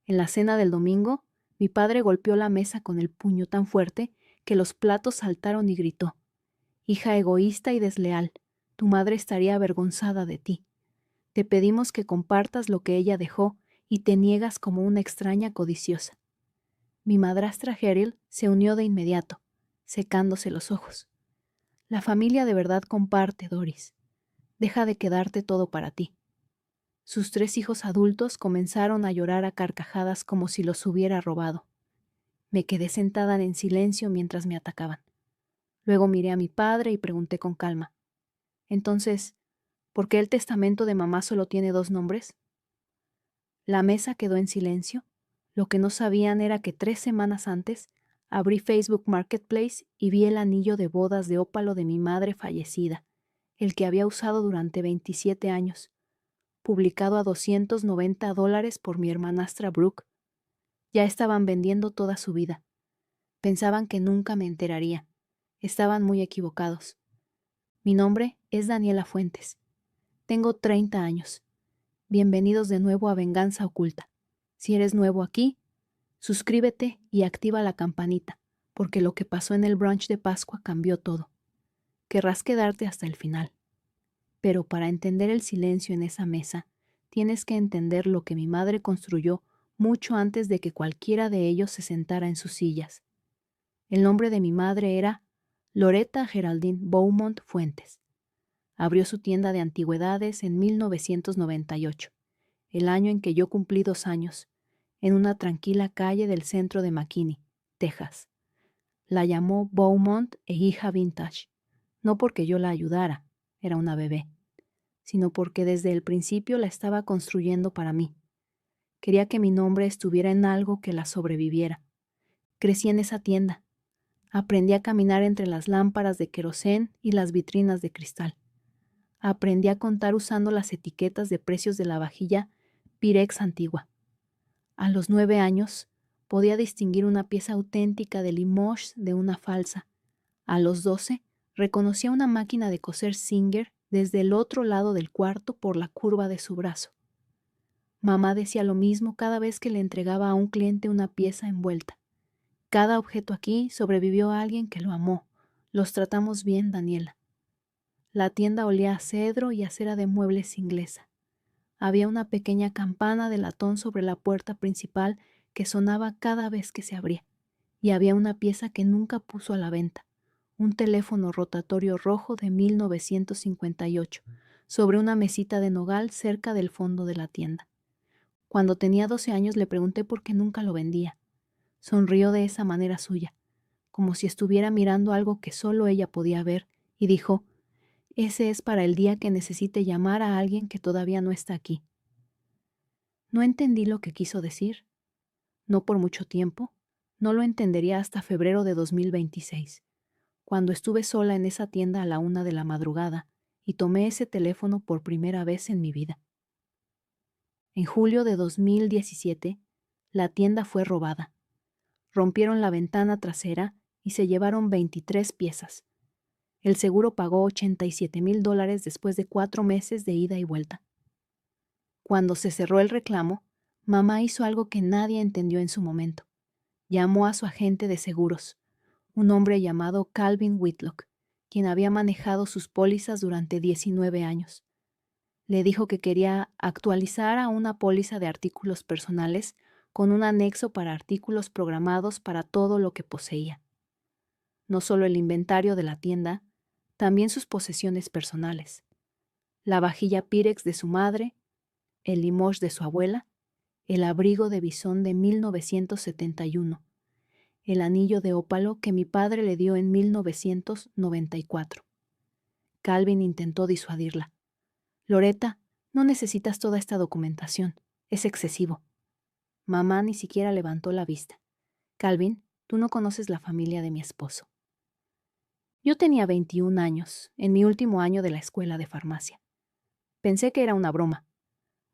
En la cena del domingo, mi padre golpeó la mesa con el puño tan fuerte que los platos saltaron y gritó: «Hija egoísta y desleal, tu madre estaría avergonzada de ti. Te pedimos que compartas lo que ella dejó y te niegas como una extraña codiciosa». Mi madrastra Cheryl se unió de inmediato, secándose los ojos. «La familia de verdad comparte, Doris. Deja de quedarte todo para ti». Sus 3 hijos adultos comenzaron a llorar a carcajadas como si los hubiera robado. Me quedé sentada en silencio mientras me atacaban. Luego miré a mi padre y pregunté con calma: «Entonces, ¿por qué el testamento de mamá solo tiene 2 nombres?» La mesa quedó en silencio. Lo que no sabían era que 3 semanas antes abrí Facebook Marketplace y vi el anillo de bodas de ópalo de mi madre fallecida, el que había usado durante 27 años, publicado a $290 por mi hermanastra Brooke. Ya estaban vendiendo toda su vida. Pensaban que nunca me enteraría. Estaban muy equivocados. Mi nombre es Daniela Fuentes. Tengo 30 años. Bienvenidos de nuevo a Venganza Oculta. Si eres nuevo aquí, suscríbete y activa la campanita, porque lo que pasó en el brunch de Pascua cambió todo. Querrás quedarte hasta el final. Pero para entender el silencio en esa mesa, tienes que entender lo que mi madre construyó mucho antes de que cualquiera de ellos se sentara en sus sillas. El nombre de mi madre era Loretta Geraldine Beaumont Fuentes. Abrió su tienda de antigüedades en 1998, el año en que yo cumplí 2 años, en una tranquila calle del centro de McKinney, Texas. La llamó Beaumont e hija vintage, no porque yo la ayudara, era una bebé, sino porque desde el principio la estaba construyendo para mí. Quería que mi nombre estuviera en algo que la sobreviviera. Crecí en esa tienda. Aprendí a caminar entre las lámparas de querosén y las vitrinas de cristal. Aprendí a contar usando las etiquetas de precios de la vajilla Pyrex antigua. A los 9 años, podía distinguir una pieza auténtica de Limoges de una falsa. A los 12, reconocía una máquina de coser Singer desde el otro lado del cuarto por la curva de su brazo. Mamá decía lo mismo cada vez que le entregaba a un cliente una pieza envuelta. Cada objeto aquí sobrevivió a alguien que lo amó. Los tratamos bien, Daniela. La tienda olía a cedro y a cera de muebles inglesa. Había una pequeña campana de latón sobre la puerta principal que sonaba cada vez que se abría, y había una pieza que nunca puso a la venta, un teléfono rotatorio rojo de 1958, sobre una mesita de nogal cerca del fondo de la tienda. Cuando tenía 12 años le pregunté por qué nunca lo vendía. Sonrió de esa manera suya, como si estuviera mirando algo que solo ella podía ver, y dijo: «Ese es para el día que necesite llamar a alguien que todavía no está aquí». No entendí lo que quiso decir. No por mucho tiempo. No lo entendería hasta febrero de 2026, cuando estuve sola en esa tienda a la 1 de la madrugada y tomé ese teléfono por primera vez en mi vida. En julio de 2017, la tienda fue robada. Rompieron la ventana trasera y se llevaron 23 piezas. El seguro pagó $87,000 después de 4 meses de ida y vuelta. Cuando se cerró el reclamo, mamá hizo algo que nadie entendió en su momento. Llamó a su agente de seguros, un hombre llamado Calvin Whitlock, quien había manejado sus pólizas durante 19 años. Le dijo que quería actualizar a una póliza de artículos personales con un anexo para artículos programados para todo lo que poseía. No solo el inventario de la tienda, también sus posesiones personales. La vajilla Pyrex de su madre, el Limoges de su abuela, el abrigo de bisón de 1971, el anillo de ópalo que mi padre le dio en 1994. Calvin intentó disuadirla. «Loretta, no necesitas toda esta documentación. Es excesivo». Mamá ni siquiera levantó la vista. «Calvin, tú no conoces la familia de mi esposo». Yo tenía 21 años, en mi último año de la escuela de farmacia. Pensé que era una broma.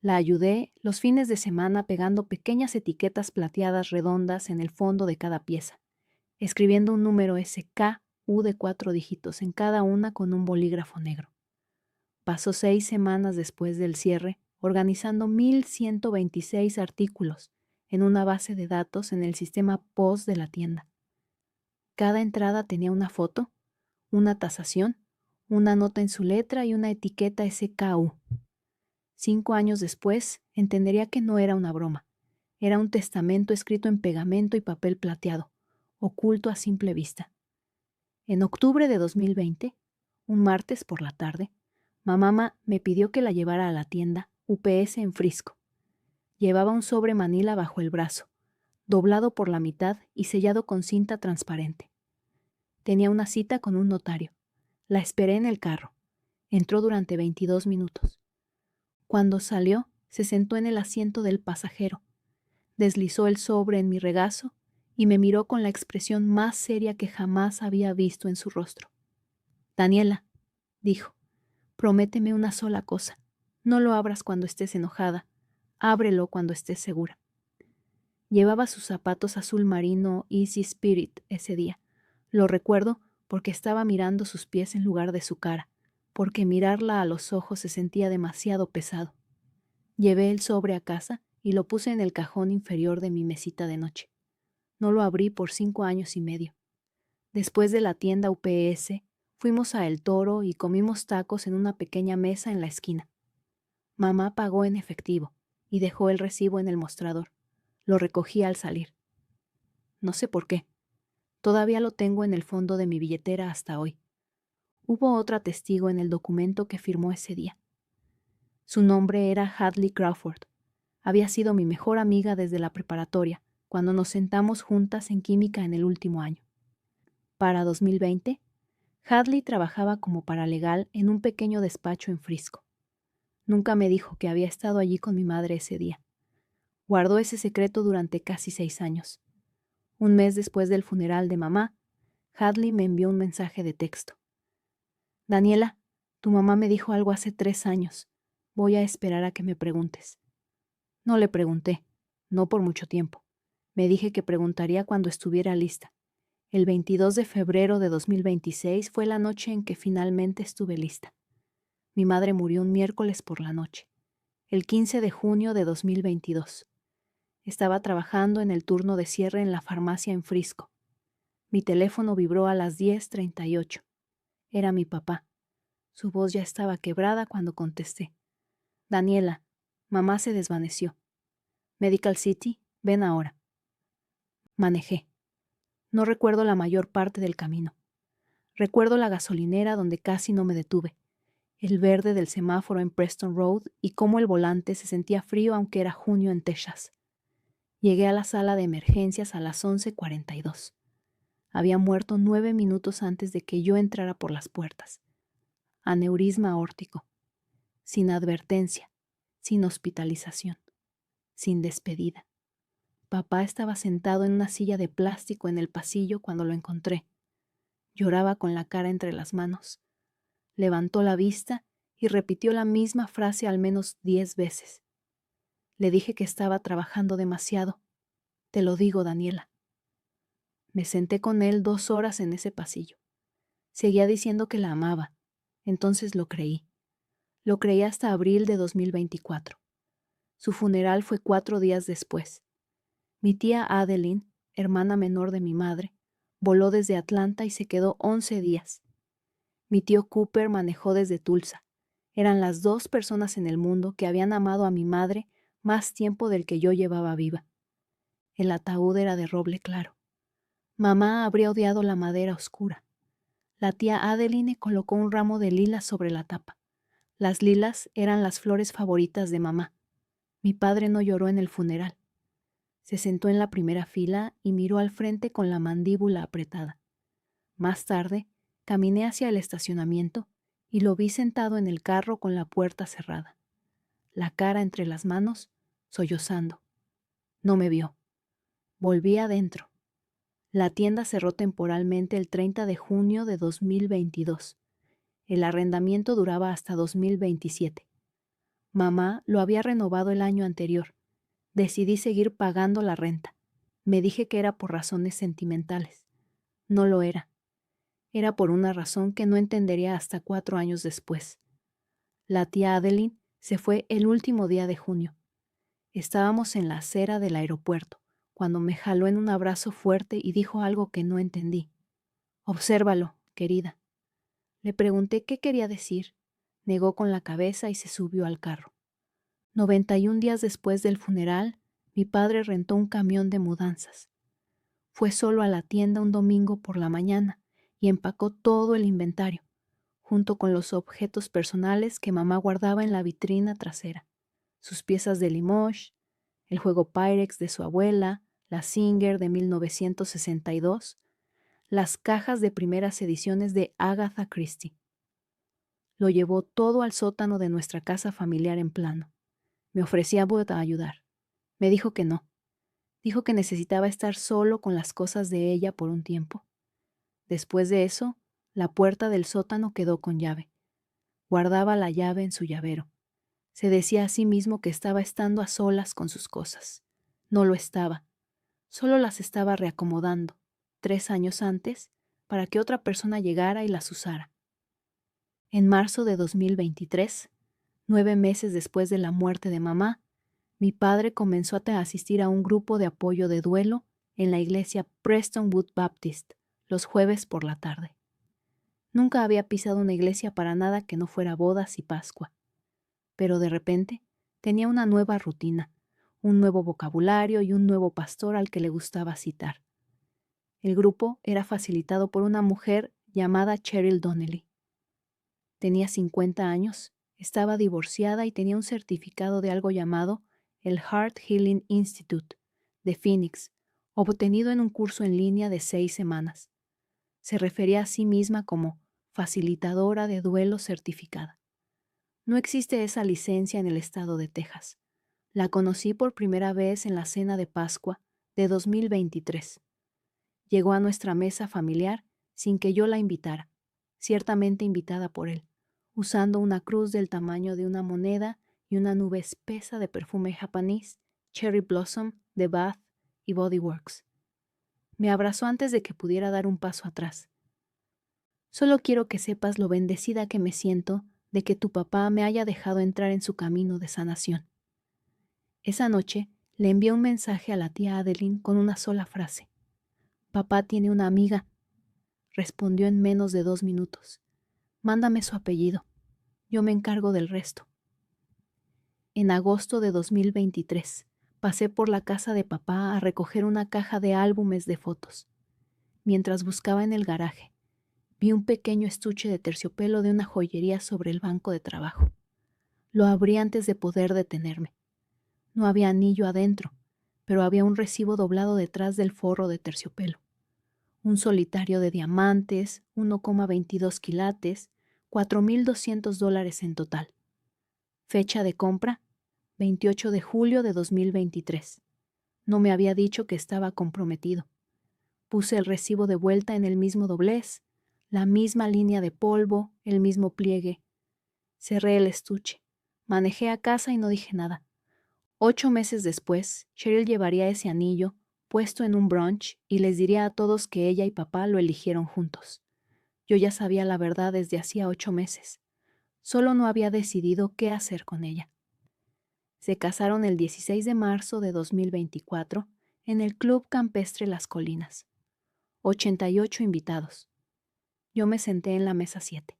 La ayudé los fines de semana pegando pequeñas etiquetas plateadas redondas en el fondo de cada pieza, escribiendo un número SKU de 4 dígitos en cada una con un bolígrafo negro. Pasó 6 semanas después del cierre, organizando 1,126 artículos, en una base de datos en el sistema POS de la tienda. Cada entrada tenía una foto, una tasación, una nota en su letra y una etiqueta SKU. 5 años después, entendería que no era una broma. Era un testamento escrito en pegamento y papel plateado, oculto a simple vista. En octubre de 2020, un martes por la tarde, mamá me pidió que la llevara a la tienda UPS en Frisco. Llevaba un sobre manila bajo el brazo, doblado por la mitad y sellado con cinta transparente. Tenía una cita con un notario. La esperé en el carro. Entró durante 22 minutos. Cuando salió, se sentó en el asiento del pasajero, deslizó el sobre en mi regazo y me miró con la expresión más seria que jamás había visto en su rostro. «Daniela», dijo, «prométeme una sola cosa. No lo abras cuando estés enojada. Ábrelo cuando estés segura». Llevaba sus zapatos azul marino Easy Spirit ese día. Lo recuerdo porque estaba mirando sus pies en lugar de su cara, porque mirarla a los ojos se sentía demasiado pesado. Llevé el sobre a casa y lo puse en el cajón inferior de mi mesita de noche. No lo abrí por 5 años y medio. Después de la tienda UPS, fuimos a El Toro y comimos tacos en una pequeña mesa en la esquina. Mamá pagó en efectivo y dejó el recibo en el mostrador. Lo recogí al salir. No sé por qué. Todavía lo tengo en el fondo de mi billetera hasta hoy. Hubo otra testigo en el documento que firmó ese día. Su nombre era Hadley Crawford. Había sido mi mejor amiga desde la preparatoria, cuando nos sentamos juntas en química en el último año. Para 2020, Hadley trabajaba como paralegal en un pequeño despacho en Frisco. Nunca me dijo que había estado allí con mi madre ese día. Guardó ese secreto durante casi 6 años. Un mes después del funeral de mamá, Hadley me envió un mensaje de texto. «Daniela, tu mamá me dijo algo hace 3 años. Voy a esperar a que me preguntes». No le pregunté, no por mucho tiempo. Me dije que preguntaría cuando estuviera lista. El 22 de febrero de 2026 fue la noche en que finalmente estuve lista. Mi madre murió un miércoles por la noche, el 15 de junio de 2022. Estaba trabajando en el turno de cierre en la farmacia en Frisco. Mi teléfono vibró a las 10:38. Era mi papá. Su voz ya estaba quebrada cuando contesté. «Daniela, mamá se desvaneció. Medical City, ven ahora». Manejé. No recuerdo la mayor parte del camino. Recuerdo la gasolinera donde casi no me detuve, el verde del semáforo en Preston Road y cómo el volante se sentía frío aunque era junio en Texas. Llegué a la sala de emergencias a las 11:42. Había muerto 9 minutos antes de que yo entrara por las puertas. Aneurisma aórtico. Sin advertencia, sin hospitalización, sin despedida. Papá estaba sentado en una silla de plástico en el pasillo cuando lo encontré. Lloraba con la cara entre las manos. Levantó la vista y repitió la misma frase al menos 10 veces. Le dije que estaba trabajando demasiado. Te lo digo, Daniela. Me senté con él 2 horas en ese pasillo. Seguía diciendo que la amaba. Entonces lo creí. Lo creí hasta abril de 2024. Su funeral fue 4 días después. Mi tía Adeline, hermana menor de mi madre, voló desde Atlanta y se quedó 11 días. Mi tío Cooper manejó desde Tulsa. Eran las 2 personas en el mundo que habían amado a mi madre más tiempo del que yo llevaba viva. El ataúd era de roble claro. Mamá habría odiado la madera oscura. La tía Adeline colocó un ramo de lilas sobre la tapa. Las lilas eran las flores favoritas de mamá. Mi padre no lloró en el funeral. Se sentó en la primera fila y miró al frente con la mandíbula apretada. Más tarde, caminé hacia el estacionamiento y lo vi sentado en el carro con la puerta cerrada, la cara entre las manos, sollozando. No me vio. Volví adentro. La tienda cerró temporalmente el 30 de junio de 2022. El arrendamiento duraba hasta 2027. Mamá lo había renovado el año anterior. Decidí seguir pagando la renta. Me dije que era por razones sentimentales. No lo era. Era por una razón que no entendería hasta 4 años después. La tía Adeline se fue el último día de junio. Estábamos en la acera del aeropuerto, cuando me jaló en un abrazo fuerte y dijo algo que no entendí. «Obsérvalo, querida». Le pregunté qué quería decir. Negó con la cabeza y se subió al carro. 91 días después del funeral, mi padre rentó un camión de mudanzas. Fue solo a la tienda un domingo por la mañana y empacó todo el inventario, junto con los objetos personales que mamá guardaba en la vitrina trasera. Sus piezas de Limoges, el juego Pyrex de su abuela, la Singer de 1962, las cajas de primeras ediciones de Agatha Christie. Lo llevó todo al sótano de nuestra casa familiar en plano. Me ofrecí a ayudar. Me dijo que no. Dijo que necesitaba estar solo con las cosas de ella por un tiempo. Después de eso, la puerta del sótano quedó con llave. Guardaba la llave en su llavero. Se decía a sí mismo que estaba estando a solas con sus cosas. No lo estaba. Solo las estaba reacomodando, 3 años antes, para que otra persona llegara y las usara. En marzo de 2023, 9 meses después de la muerte de mamá, mi padre comenzó a asistir a un grupo de apoyo de duelo en la iglesia Prestonwood Baptist los jueves por la tarde. Nunca había pisado una iglesia para nada que no fuera bodas y Pascua. Pero de repente tenía una nueva rutina, un nuevo vocabulario y un nuevo pastor al que le gustaba citar. El grupo era facilitado por una mujer llamada Cheryl Donnelly. Tenía 50 años, estaba divorciada y tenía un certificado de algo llamado el Heart Healing Institute de Phoenix, obtenido en un curso en línea de 6 semanas. Se refería a sí misma como facilitadora de duelo certificada. No existe esa licencia en el estado de Texas. La conocí por primera vez en la cena de Pascua de 2023. Llegó a nuestra mesa familiar sin que yo la invitara, ciertamente invitada por él, usando una cruz del tamaño de una moneda y una nube espesa de perfume japonés, Cherry Blossom, de Bath y Body Works. Me abrazó antes de que pudiera dar un paso atrás. Solo quiero que sepas lo bendecida que me siento de que tu papá me haya dejado entrar en su camino de sanación. Esa noche le envié un mensaje a la tía Adeline con una sola frase. Papá tiene una amiga. Respondió en menos de 2 minutos. Mándame su apellido. Yo me encargo del resto. En agosto de 2023, pasé por la casa de papá a recoger una caja de álbumes de fotos. Mientras buscaba en el garaje, vi un pequeño estuche de terciopelo de una joyería sobre el banco de trabajo. Lo abrí antes de poder detenerme. No había anillo adentro, pero había un recibo doblado detrás del forro de terciopelo. Un solitario de diamantes, 1,22 quilates, $4,200 en total. Fecha de compra, 28 de julio de 2023. No me había dicho que estaba comprometido. Puse el recibo de vuelta en el mismo doblez, la misma línea de polvo, el mismo pliegue. Cerré el estuche. Manejé a casa y no dije nada. 8 meses después, Cheryl llevaría ese anillo puesto en un brunch y les diría a todos que ella y papá lo eligieron juntos. Yo ya sabía la verdad desde hacía 8 meses. Solo no había decidido qué hacer con ella. Se casaron el 16 de marzo de 2024 en el Club Campestre Las Colinas. 88 invitados. Yo me senté en la mesa 7.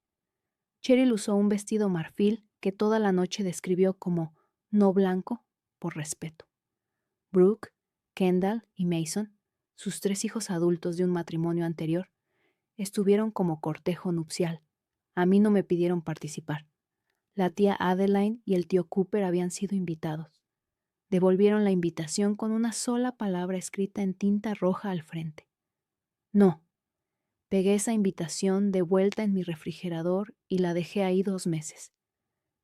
Cheryl usó un vestido marfil que toda la noche describió como no blanco por respeto. Brooke, Kendall y Mason, sus 3 hijos adultos de un matrimonio anterior, estuvieron como cortejo nupcial. A mí no me pidieron participar. La tía Adeline y el tío Cooper habían sido invitados. Devolvieron la invitación con una sola palabra escrita en tinta roja al frente. No. Pegué esa invitación de vuelta en mi refrigerador y la dejé ahí 2 meses.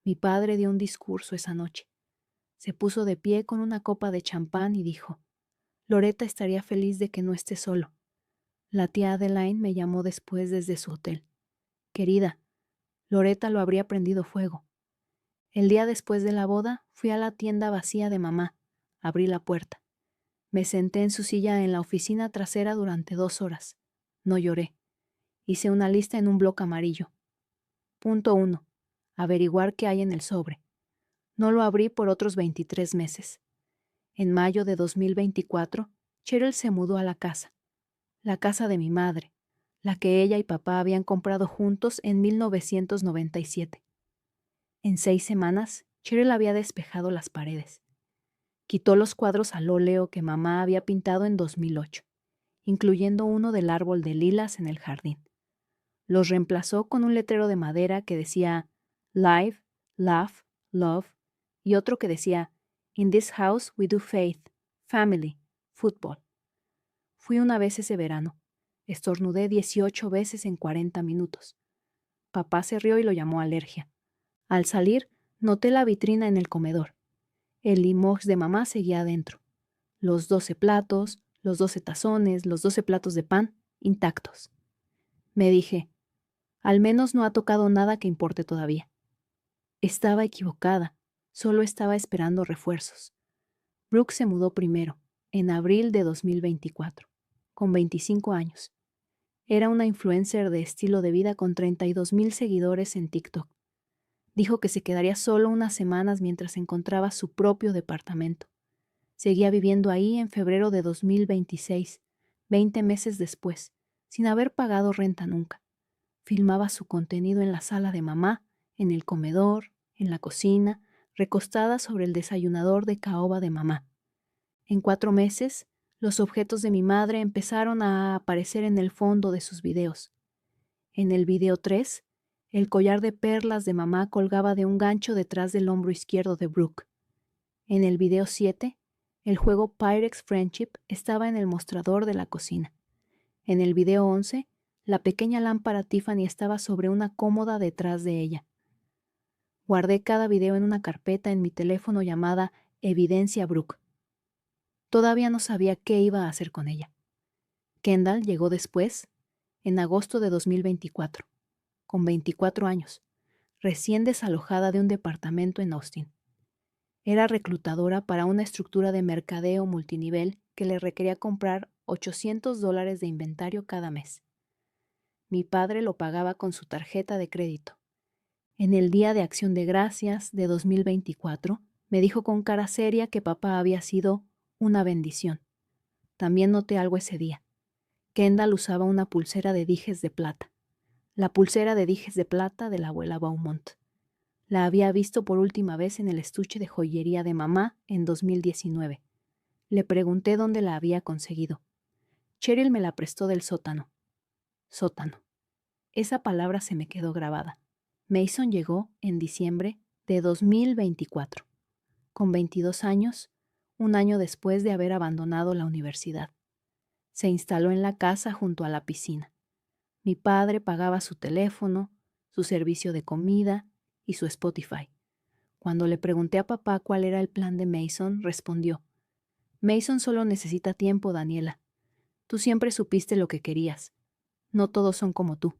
Mi padre dio un discurso esa noche. Se puso de pie con una copa de champán y dijo: Loretta estaría feliz de que no esté solo. La tía Adeline me llamó después desde su hotel. Querida, Loretta lo habría prendido fuego. El día después de la boda, fui a la tienda vacía de mamá. Abrí la puerta. Me senté en su silla en la oficina trasera durante 2 horas. No lloré. Hice una lista en un bloc amarillo. Punto 1. Averiguar qué hay en el sobre. No lo abrí por otros 23 meses. En mayo de 2024, Cheryl se mudó a la casa de mi madre, la que ella y papá habían comprado juntos en 1997. En 6 semanas, Cheryl había despejado las paredes. Quitó los cuadros al óleo que mamá había pintado en 2008, incluyendo uno del árbol de lilas en el jardín. Los reemplazó con un letrero de madera que decía Live, Laugh, Love y otro que decía In this house we do faith, family, football. Fui una vez ese verano. Estornudé 18 veces en 40 minutos. Papá se rió y lo llamó alergia. Al salir, noté la vitrina en el comedor. El limoux de mamá seguía adentro. Los 12 platos, los 12 tazones, los 12 platos de pan, intactos. Me dije, al menos no ha tocado nada que importe todavía. Estaba equivocada, solo estaba esperando refuerzos. Brooke se mudó primero, en abril de 2024, con 25 años. Era una influencer de estilo de vida con 32,000 seguidores en TikTok. Dijo que se quedaría solo unas semanas mientras encontraba su propio departamento. Seguía viviendo ahí en febrero de 2026, 20 meses después, sin haber pagado renta nunca. Filmaba su contenido en la sala de mamá, en el comedor, en la cocina, recostada sobre el desayunador de caoba de mamá. En 4 meses, los objetos de mi madre empezaron a aparecer en el fondo de sus videos. En el video 3, el collar de perlas de mamá colgaba de un gancho detrás del hombro izquierdo de Brooke. En el video 7, el juego Pyrex Friendship estaba en el mostrador de la cocina. En el video 11, la pequeña lámpara Tiffany estaba sobre una cómoda detrás de ella. Guardé cada video en una carpeta en mi teléfono llamada Evidencia Brooke. Todavía no sabía qué iba a hacer con ella. Kendall llegó después, en agosto de 2024, con 24 años, recién desalojada de un departamento en Austin. Era reclutadora para una estructura de mercadeo multinivel que le requería comprar $800 de inventario cada mes. Mi padre lo pagaba con su tarjeta de crédito. En el Día de Acción de Gracias de 2024, me dijo con cara seria que papá había sido una bendición. También noté algo ese día. Kendall usaba una pulsera de dijes de plata. La pulsera de dijes de plata de la abuela Beaumont. La había visto por última vez en el estuche de joyería de mamá en 2019. Le pregunté dónde la había conseguido. Cheryl me la prestó del sótano. Sótano. Esa palabra se me quedó grabada. Mason llegó en diciembre de 2024, con 22 años, un año después de haber abandonado la universidad. Se instaló en la casa junto a la piscina. Mi padre pagaba su teléfono, su servicio de comida y su Spotify. Cuando le pregunté a papá cuál era el plan de Mason, respondió, Mason solo necesita tiempo, Daniela. Tú siempre supiste lo que querías. No todos son como tú.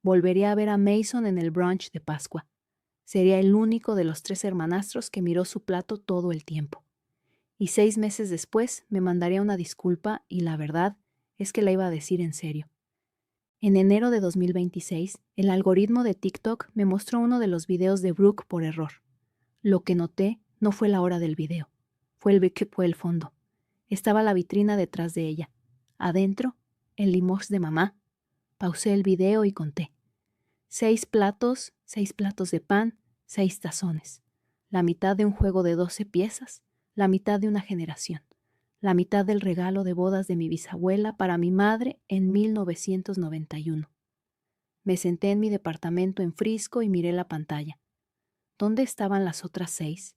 Volvería a ver a Mason en el brunch de Pascua. Sería el único de los 3 hermanastros que miró su plato todo el tiempo. Y 6 meses después me mandaría una disculpa y la verdad es que la iba a decir en serio. En enero de 2026, el algoritmo de TikTok me mostró uno de los videos de Brooke por error. Lo que noté no fue la hora del video, fue el fondo. Estaba la vitrina detrás de ella. Adentro, el limoux de mamá. Pausé el video y conté. 6 platos, 6 platos de pan, 6 tazones. La mitad de un juego de 12 piezas, la mitad de una generación. La mitad del regalo de bodas de mi bisabuela para mi madre en 1991. Me senté en mi departamento en Frisco y miré la pantalla. ¿Dónde estaban las otras 6?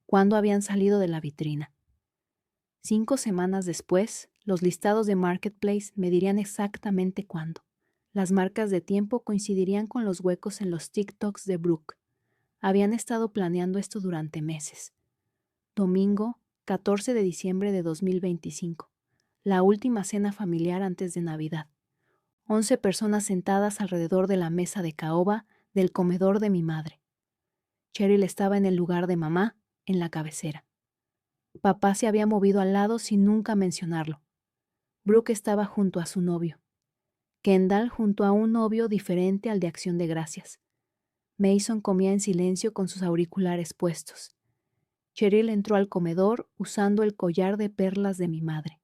¿Cuándo habían salido de la vitrina? 5 semanas después, los listados de Marketplace me dirían exactamente cuándo. Las marcas de tiempo coincidirían con los huecos en los TikToks de Brooke. Habían estado planeando esto durante meses. Domingo, 14 de diciembre de 2025. La última cena familiar antes de Navidad. 11 personas sentadas alrededor de la mesa de caoba del comedor de mi madre. Cheryl estaba en el lugar de mamá, en la cabecera. Papá se había movido al lado sin nunca mencionarlo. Brooke estaba junto a su novio. Kendall junto a un novio diferente al de Acción de Gracias. Mason comía en silencio con sus auriculares puestos. Cheryl entró al comedor usando el collar de perlas de mi madre.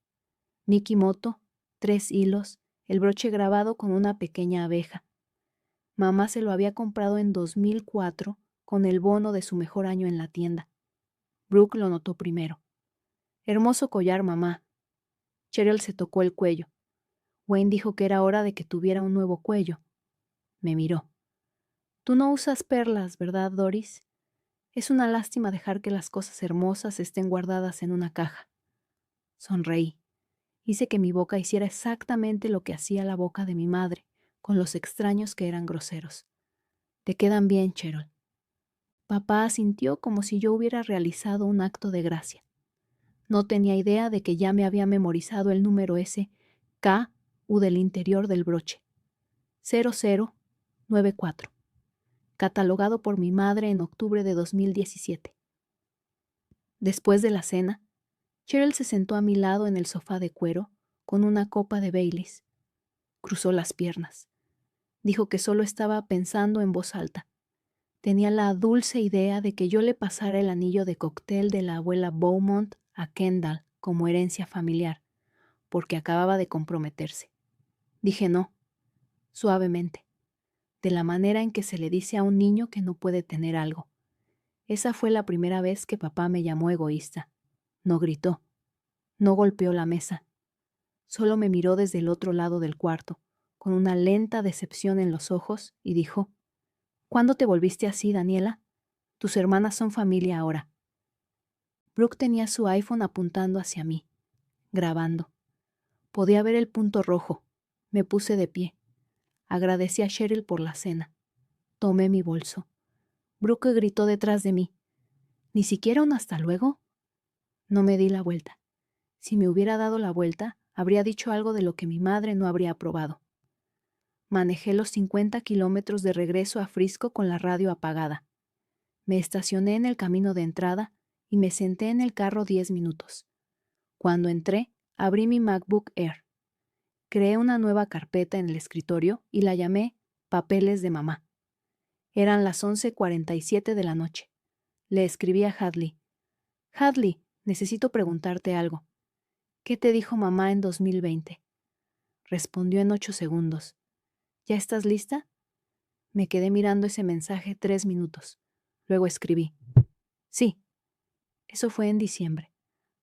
Mikimoto, 3 hilos, el broche grabado con una pequeña abeja. Mamá se lo había comprado en 2004 con el bono de su mejor año en la tienda. Brooke lo notó primero. Hermoso collar, mamá. Cheryl se tocó el cuello. Wayne dijo que era hora de que tuviera un nuevo cuello. Me miró. Tú no usas perlas, ¿verdad, Doris? Es una lástima dejar que las cosas hermosas estén guardadas en una caja. Sonreí. Hice que mi boca hiciera exactamente lo que hacía la boca de mi madre, con los extraños que eran groseros. Te quedan bien, Cheryl. Papá asintió como si yo hubiera realizado un acto de gracia. No tenía idea de que ya me había memorizado el número ese K-U del interior del broche. 0094. Catalogado por mi madre en octubre de 2017. Después de la cena, Cheryl se sentó a mi lado en el sofá de cuero con una copa de Baileys. Cruzó las piernas. Dijo que solo estaba pensando en voz alta. Tenía la dulce idea de que yo le pasara el anillo de cóctel de la abuela Beaumont a Kendall como herencia familiar, porque acababa de comprometerse. Dije no, suavemente, de la manera en que se le dice a un niño que no puede tener algo. Esa fue la primera vez que papá me llamó egoísta. No gritó, no golpeó la mesa. Solo me miró desde el otro lado del cuarto, con una lenta decepción en los ojos, y dijo, ¿cuándo te volviste así, Daniela? Tus hermanas son familia ahora. Brooke tenía su iPhone apuntando hacia mí, grabando. Podía ver el punto rojo. Me puse de pie. Agradecí a Cheryl por la cena. Tomé mi bolso. Brooke gritó detrás de mí. ¿Ni siquiera un hasta luego? No me di la vuelta. Si me hubiera dado la vuelta, habría dicho algo de lo que mi madre no habría aprobado. Manejé los 50 kilómetros de regreso a Frisco con la radio apagada. Me estacioné en el camino de entrada y me senté en el carro 10 minutos. Cuando entré, abrí mi MacBook Air. Creé una nueva carpeta en el escritorio y la llamé Papeles de Mamá. Eran las 11:47 de la noche. Le escribí a Hadley. Hadley, necesito preguntarte algo. ¿Qué te dijo mamá en 2020? Respondió en 8 segundos. ¿Ya estás lista? Me quedé mirando ese mensaje 3 minutos. Luego escribí. Sí. Eso fue en diciembre.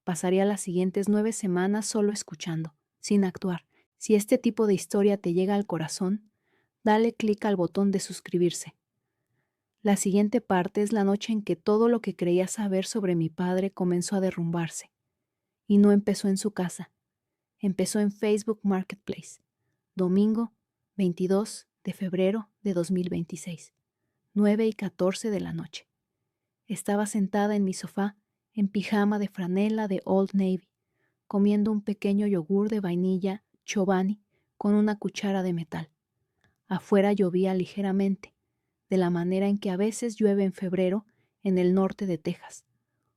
Pasaría las siguientes 9 semanas solo escuchando, sin actuar. Si este tipo de historia te llega al corazón, dale clic al botón de suscribirse. La siguiente parte es la noche en que todo lo que creía saber sobre mi padre comenzó a derrumbarse. Y no empezó en su casa. Empezó en Facebook Marketplace. Domingo 22 de febrero de 2026. 9:14 de la noche. Estaba sentada en mi sofá, en pijama de franela de Old Navy, comiendo un pequeño yogur de vainilla Chobani con una cuchara de metal. Afuera llovía ligeramente, de la manera en que a veces llueve en febrero en el norte de Texas,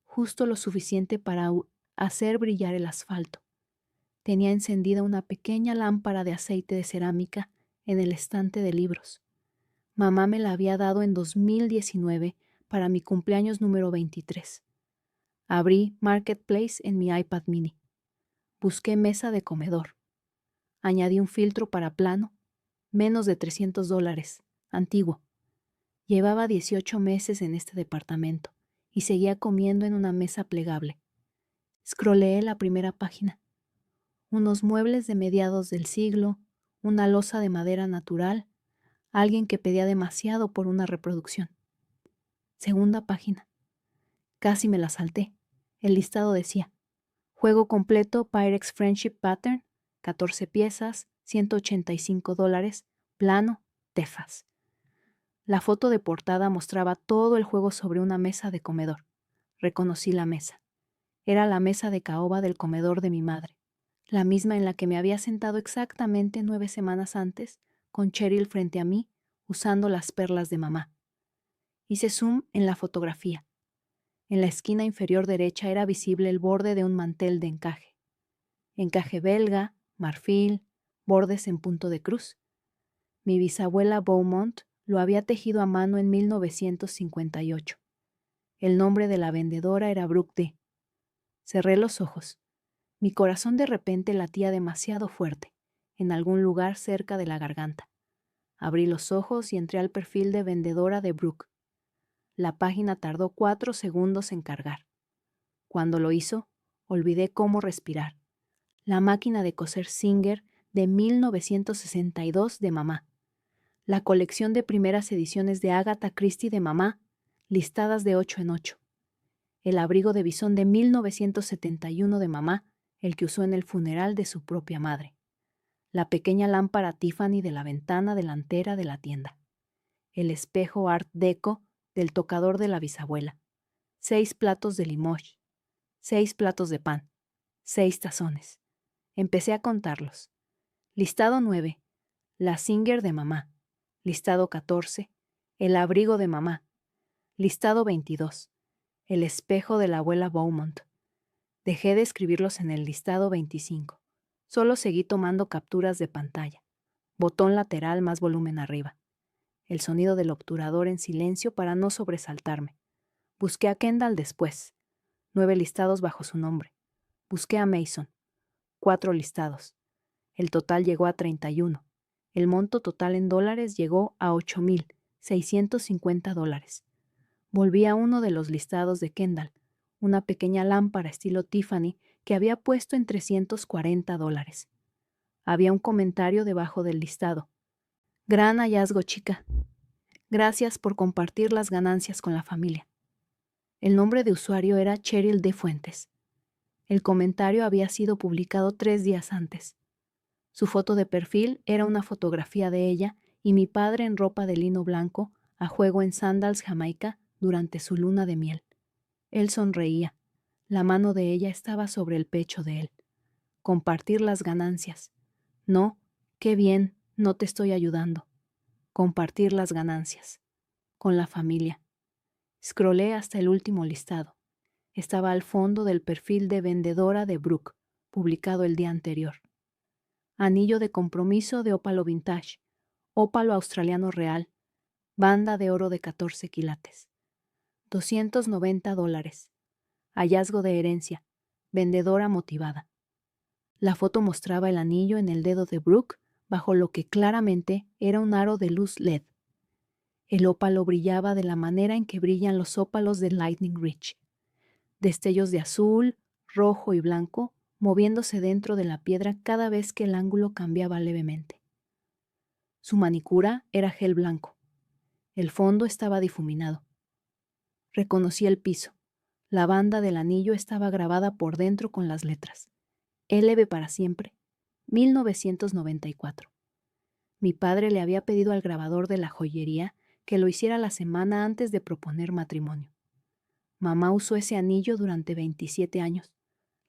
justo lo suficiente para hacer brillar el asfalto. Tenía encendida una pequeña lámpara de aceite de cerámica en el estante de libros. Mamá me la había dado en 2019 para mi cumpleaños número 23. Abrí Marketplace en mi iPad mini. Busqué mesa de comedor. Añadí un filtro para plano, menos de $300, antiguo. Llevaba 18 meses en este departamento y seguía comiendo en una mesa plegable. Scrolleé la primera página. Unos muebles de mediados del siglo, una loza de madera natural, alguien que pedía demasiado por una reproducción. Segunda página. Casi me la salté. El listado decía: juego completo Pyrex Friendship Pattern, 14 piezas, $185, plano, Texas. La foto de portada mostraba todo el juego sobre una mesa de comedor. Reconocí la mesa. Era la mesa de caoba del comedor de mi madre, la misma en la que me había sentado exactamente 9 semanas antes, con Cheryl frente a mí, usando las perlas de mamá. Hice zoom en la fotografía. En la esquina inferior derecha era visible el borde de un mantel de encaje. Encaje belga, marfil, bordes en punto de cruz. Mi bisabuela Beaumont lo había tejido a mano en 1958. El nombre de la vendedora era Brooke D. Cerré los ojos. Mi corazón de repente latía demasiado fuerte, en algún lugar cerca de la garganta. Abrí los ojos y entré al perfil de vendedora de Brooke. La página tardó 4 segundos en cargar. Cuando lo hizo, olvidé cómo respirar. La máquina de coser Singer de 1962 de mamá. La colección de primeras ediciones de Agatha Christie de mamá, listadas de 8 en 8. El abrigo de bisón de 1971 de mamá, el que usó en el funeral de su propia madre. La pequeña lámpara Tiffany de la ventana delantera de la tienda. El espejo Art Deco del tocador de la bisabuela. 6 platos de Limoges. 6 platos de pan. 6 tazones. Empecé a contarlos. Listado 9. La Singer de mamá. Listado 14. El abrigo de mamá. Listado 22. El espejo de la abuela Beaumont. Dejé de escribirlos en el listado 25. Solo seguí tomando capturas de pantalla. Botón lateral más volumen arriba. El sonido del obturador en silencio para no sobresaltarme. Busqué a Kendall después. 9 listados bajo su nombre. Busqué a Mason. 4 listados. El total llegó a 31. El monto total en dólares llegó a $8,650. Volví a uno de los listados de Kendall, una pequeña lámpara estilo Tiffany que había puesto en $340. Había un comentario debajo del listado. Gran hallazgo, chica. Gracias por compartir las ganancias con la familia. El nombre de usuario era Cheryl D. Fuentes. El comentario había sido publicado 3 días antes. Su foto de perfil era una fotografía de ella y mi padre en ropa de lino blanco, a juego en Sandals, Jamaica, durante su luna de miel. Él sonreía. La mano de ella estaba sobre el pecho de él. Compartir las ganancias. No, qué bien, no te estoy ayudando. Compartir las ganancias. Con la familia. Scrollé hasta el último listado. Estaba al fondo del perfil de vendedora de Brooke, publicado el día anterior. Anillo de compromiso de ópalo vintage, ópalo australiano real, banda de oro de 14 quilates. $290. Hallazgo de herencia, vendedora motivada. La foto mostraba el anillo en el dedo de Brooke bajo lo que claramente era un aro de luz LED. El ópalo brillaba de la manera en que brillan los ópalos de Lightning Ridge. Destellos de azul, rojo y blanco moviéndose dentro de la piedra cada vez que el ángulo cambiaba levemente. Su manicura era gel blanco. El fondo estaba difuminado. Reconocí el piso. La banda del anillo estaba grabada por dentro con las letras. LB para siempre, 1994. Mi padre le había pedido al grabador de la joyería que lo hiciera la semana antes de proponer matrimonio. Mamá usó ese anillo durante 27 años.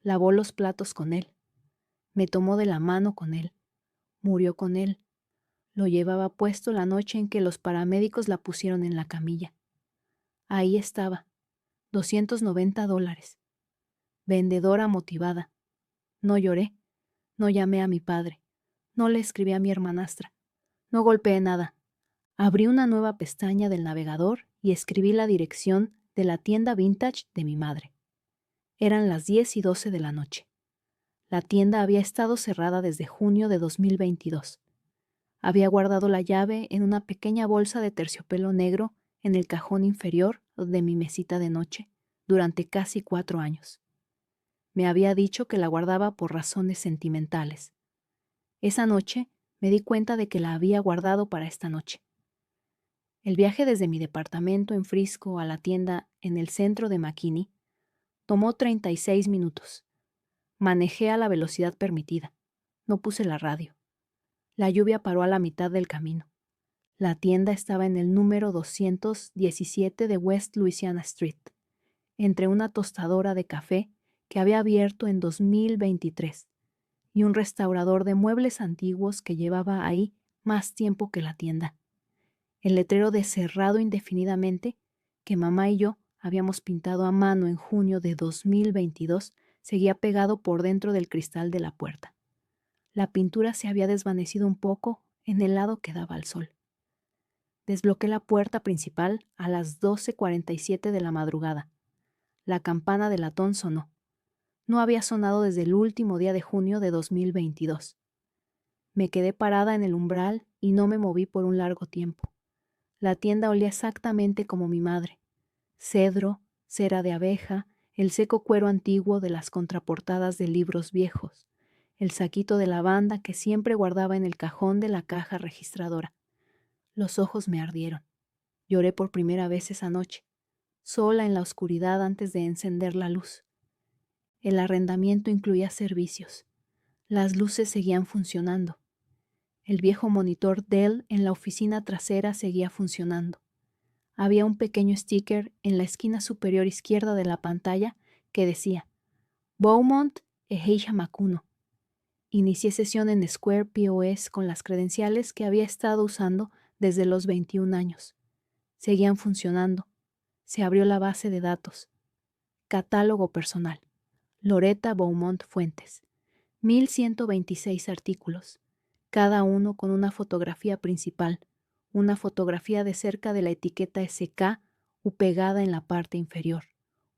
Lavó los platos con él. Me tomó de la mano con él. Murió con él. Lo llevaba puesto la noche en que los paramédicos la pusieron en la camilla. Ahí estaba. $290. Vendedora motivada. No lloré. No llamé a mi padre. No le escribí a mi hermanastra. No golpeé nada. Abrí una nueva pestaña del navegador y escribí la dirección de la tienda vintage de mi madre. Eran las 10:12 de la noche. La tienda había estado cerrada desde junio de 2022. Había guardado la llave en una pequeña bolsa de terciopelo negro en el cajón inferior de mi mesita de noche durante casi 4 años. Me había dicho que la guardaba por razones sentimentales. Esa noche me di cuenta de que la había guardado para esta noche. El viaje desde mi departamento en Frisco a la tienda en el centro de McKinney tomó 36 minutos. Manejé a la velocidad permitida. No puse la radio. La lluvia paró a la mitad del camino. La tienda estaba en el número 217 de West Louisiana Street, entre una tostadora de café que había abierto en 2023 y un restaurador de muebles antiguos que llevaba ahí más tiempo que la tienda. El letrero de cerrado indefinidamente, que mamá y yo habíamos pintado a mano en junio de 2022, seguía pegado por dentro del cristal de la puerta. La pintura se había desvanecido un poco en el lado que daba al sol. Desbloqueé la puerta principal a las 12:47 de la madrugada. La campana de latón sonó. No había sonado desde el último día de junio de 2022. Me quedé parada en el umbral y no me moví por un largo tiempo. La tienda olía exactamente como mi madre. Cedro, cera de abeja, el seco cuero antiguo de las contraportadas de libros viejos, el saquito de lavanda que siempre guardaba en el cajón de la caja registradora. Los ojos me ardieron. Lloré por primera vez esa noche, sola en la oscuridad antes de encender la luz. El arrendamiento incluía servicios. Las luces seguían funcionando. El viejo monitor Dell en la oficina trasera seguía funcionando. Había un pequeño sticker en la esquina superior izquierda de la pantalla que decía Beaumont e Heisha Makuno. Inicié sesión en Square POS con las credenciales que había estado usando desde los 21 años. Seguían funcionando. Se abrió la base de datos. Catálogo personal. Loretta Beaumont Fuentes. 1126 artículos, cada uno con una fotografía principal, una fotografía de cerca de la etiqueta SK pegada en la parte inferior,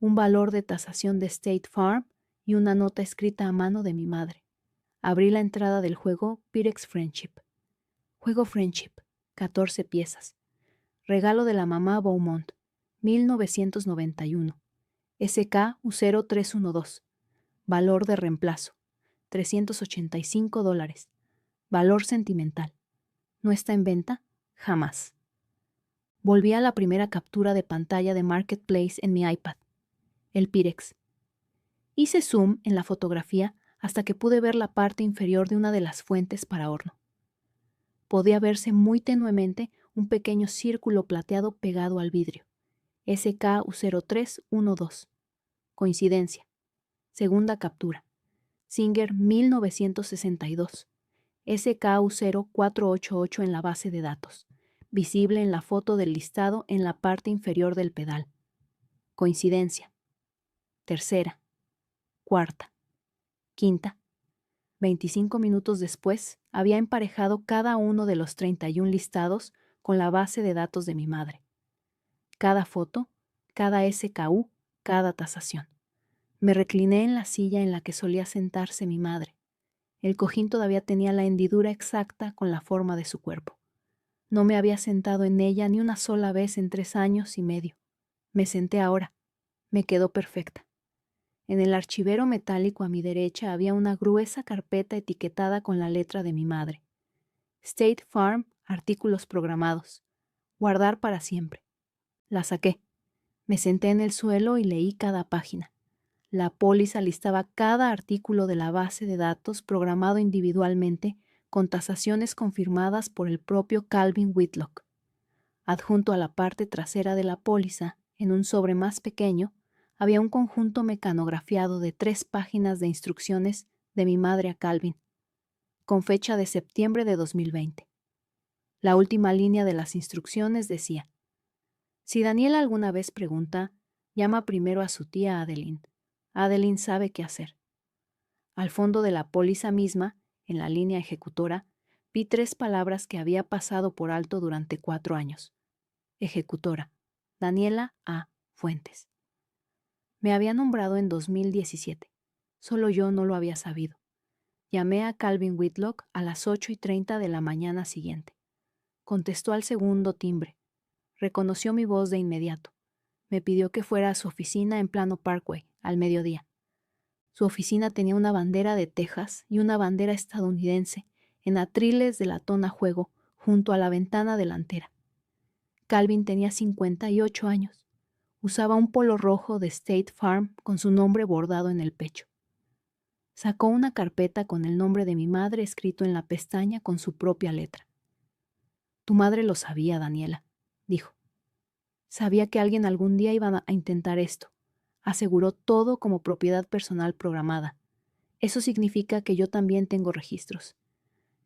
un valor de tasación de State Farm y una nota escrita a mano de mi madre. Abrí la entrada del juego Pirex Friendship. Juego Friendship, 14 piezas. Regalo de la mamá Beaumont, 1991. SK U0312. Valor de reemplazo, $385. Valor sentimental. ¿No está en venta? Jamás. Volví a la primera captura de pantalla de Marketplace en mi iPad. El Pirex. Hice zoom en la fotografía hasta que pude ver la parte inferior de una de las fuentes para horno. Podía verse muy tenuemente un pequeño círculo plateado pegado al vidrio. SKU0312. Coincidencia. Segunda captura. Singer 1962. SKU0488 en la base de datos. Visible en la foto del listado en la parte inferior del pedal. Coincidencia. Tercera. Cuarta. Quinta. 25 minutos después, había emparejado cada uno de los 31 listados con la base de datos de mi madre. Cada foto, cada SKU, cada tasación. Me recliné en la silla en la que solía sentarse mi madre. El cojín todavía tenía la hendidura exacta con la forma de su cuerpo. No me había sentado en ella ni una sola vez en 3 años y medio. Me senté ahora. Me quedó perfecta. En el archivero metálico a mi derecha había una gruesa carpeta etiquetada con la letra de mi madre. State Farm, artículos programados. Guardar para siempre. La saqué. Me senté en el suelo y leí cada página. La póliza listaba cada artículo de la base de datos programado individualmente con tasaciones confirmadas por el propio Calvin Whitlock. Adjunto a la parte trasera de la póliza, en un sobre más pequeño, había un conjunto mecanografiado de 3 páginas de instrucciones de mi madre a Calvin, con fecha de septiembre de 2020. La última línea de las instrucciones decía: si Daniela alguna vez pregunta, llama primero a su tía Adeline. Adeline sabe qué hacer. Al fondo de la póliza misma, en la línea ejecutora, vi 3 palabras que había pasado por alto durante 4 años. Ejecutora, Daniela A. Fuentes. Me había nombrado en 2017. Solo yo no lo había sabido. Llamé a Calvin Whitlock a las 8:30 de la mañana siguiente. Contestó al segundo timbre. Reconoció mi voz de inmediato. Me pidió que fuera a su oficina en Plano Parkway, al mediodía. Su oficina tenía una bandera de Texas y una bandera estadounidense en atriles de latón a juego junto a la ventana delantera. Calvin tenía 58 años. Usaba un polo rojo de State Farm con su nombre bordado en el pecho. Sacó una carpeta con el nombre de mi madre escrito en la pestaña con su propia letra. Tu madre lo sabía, Daniela, dijo. Sabía que alguien algún día iba a intentar esto. Aseguró todo como propiedad personal programada. Eso significa que yo también tengo registros.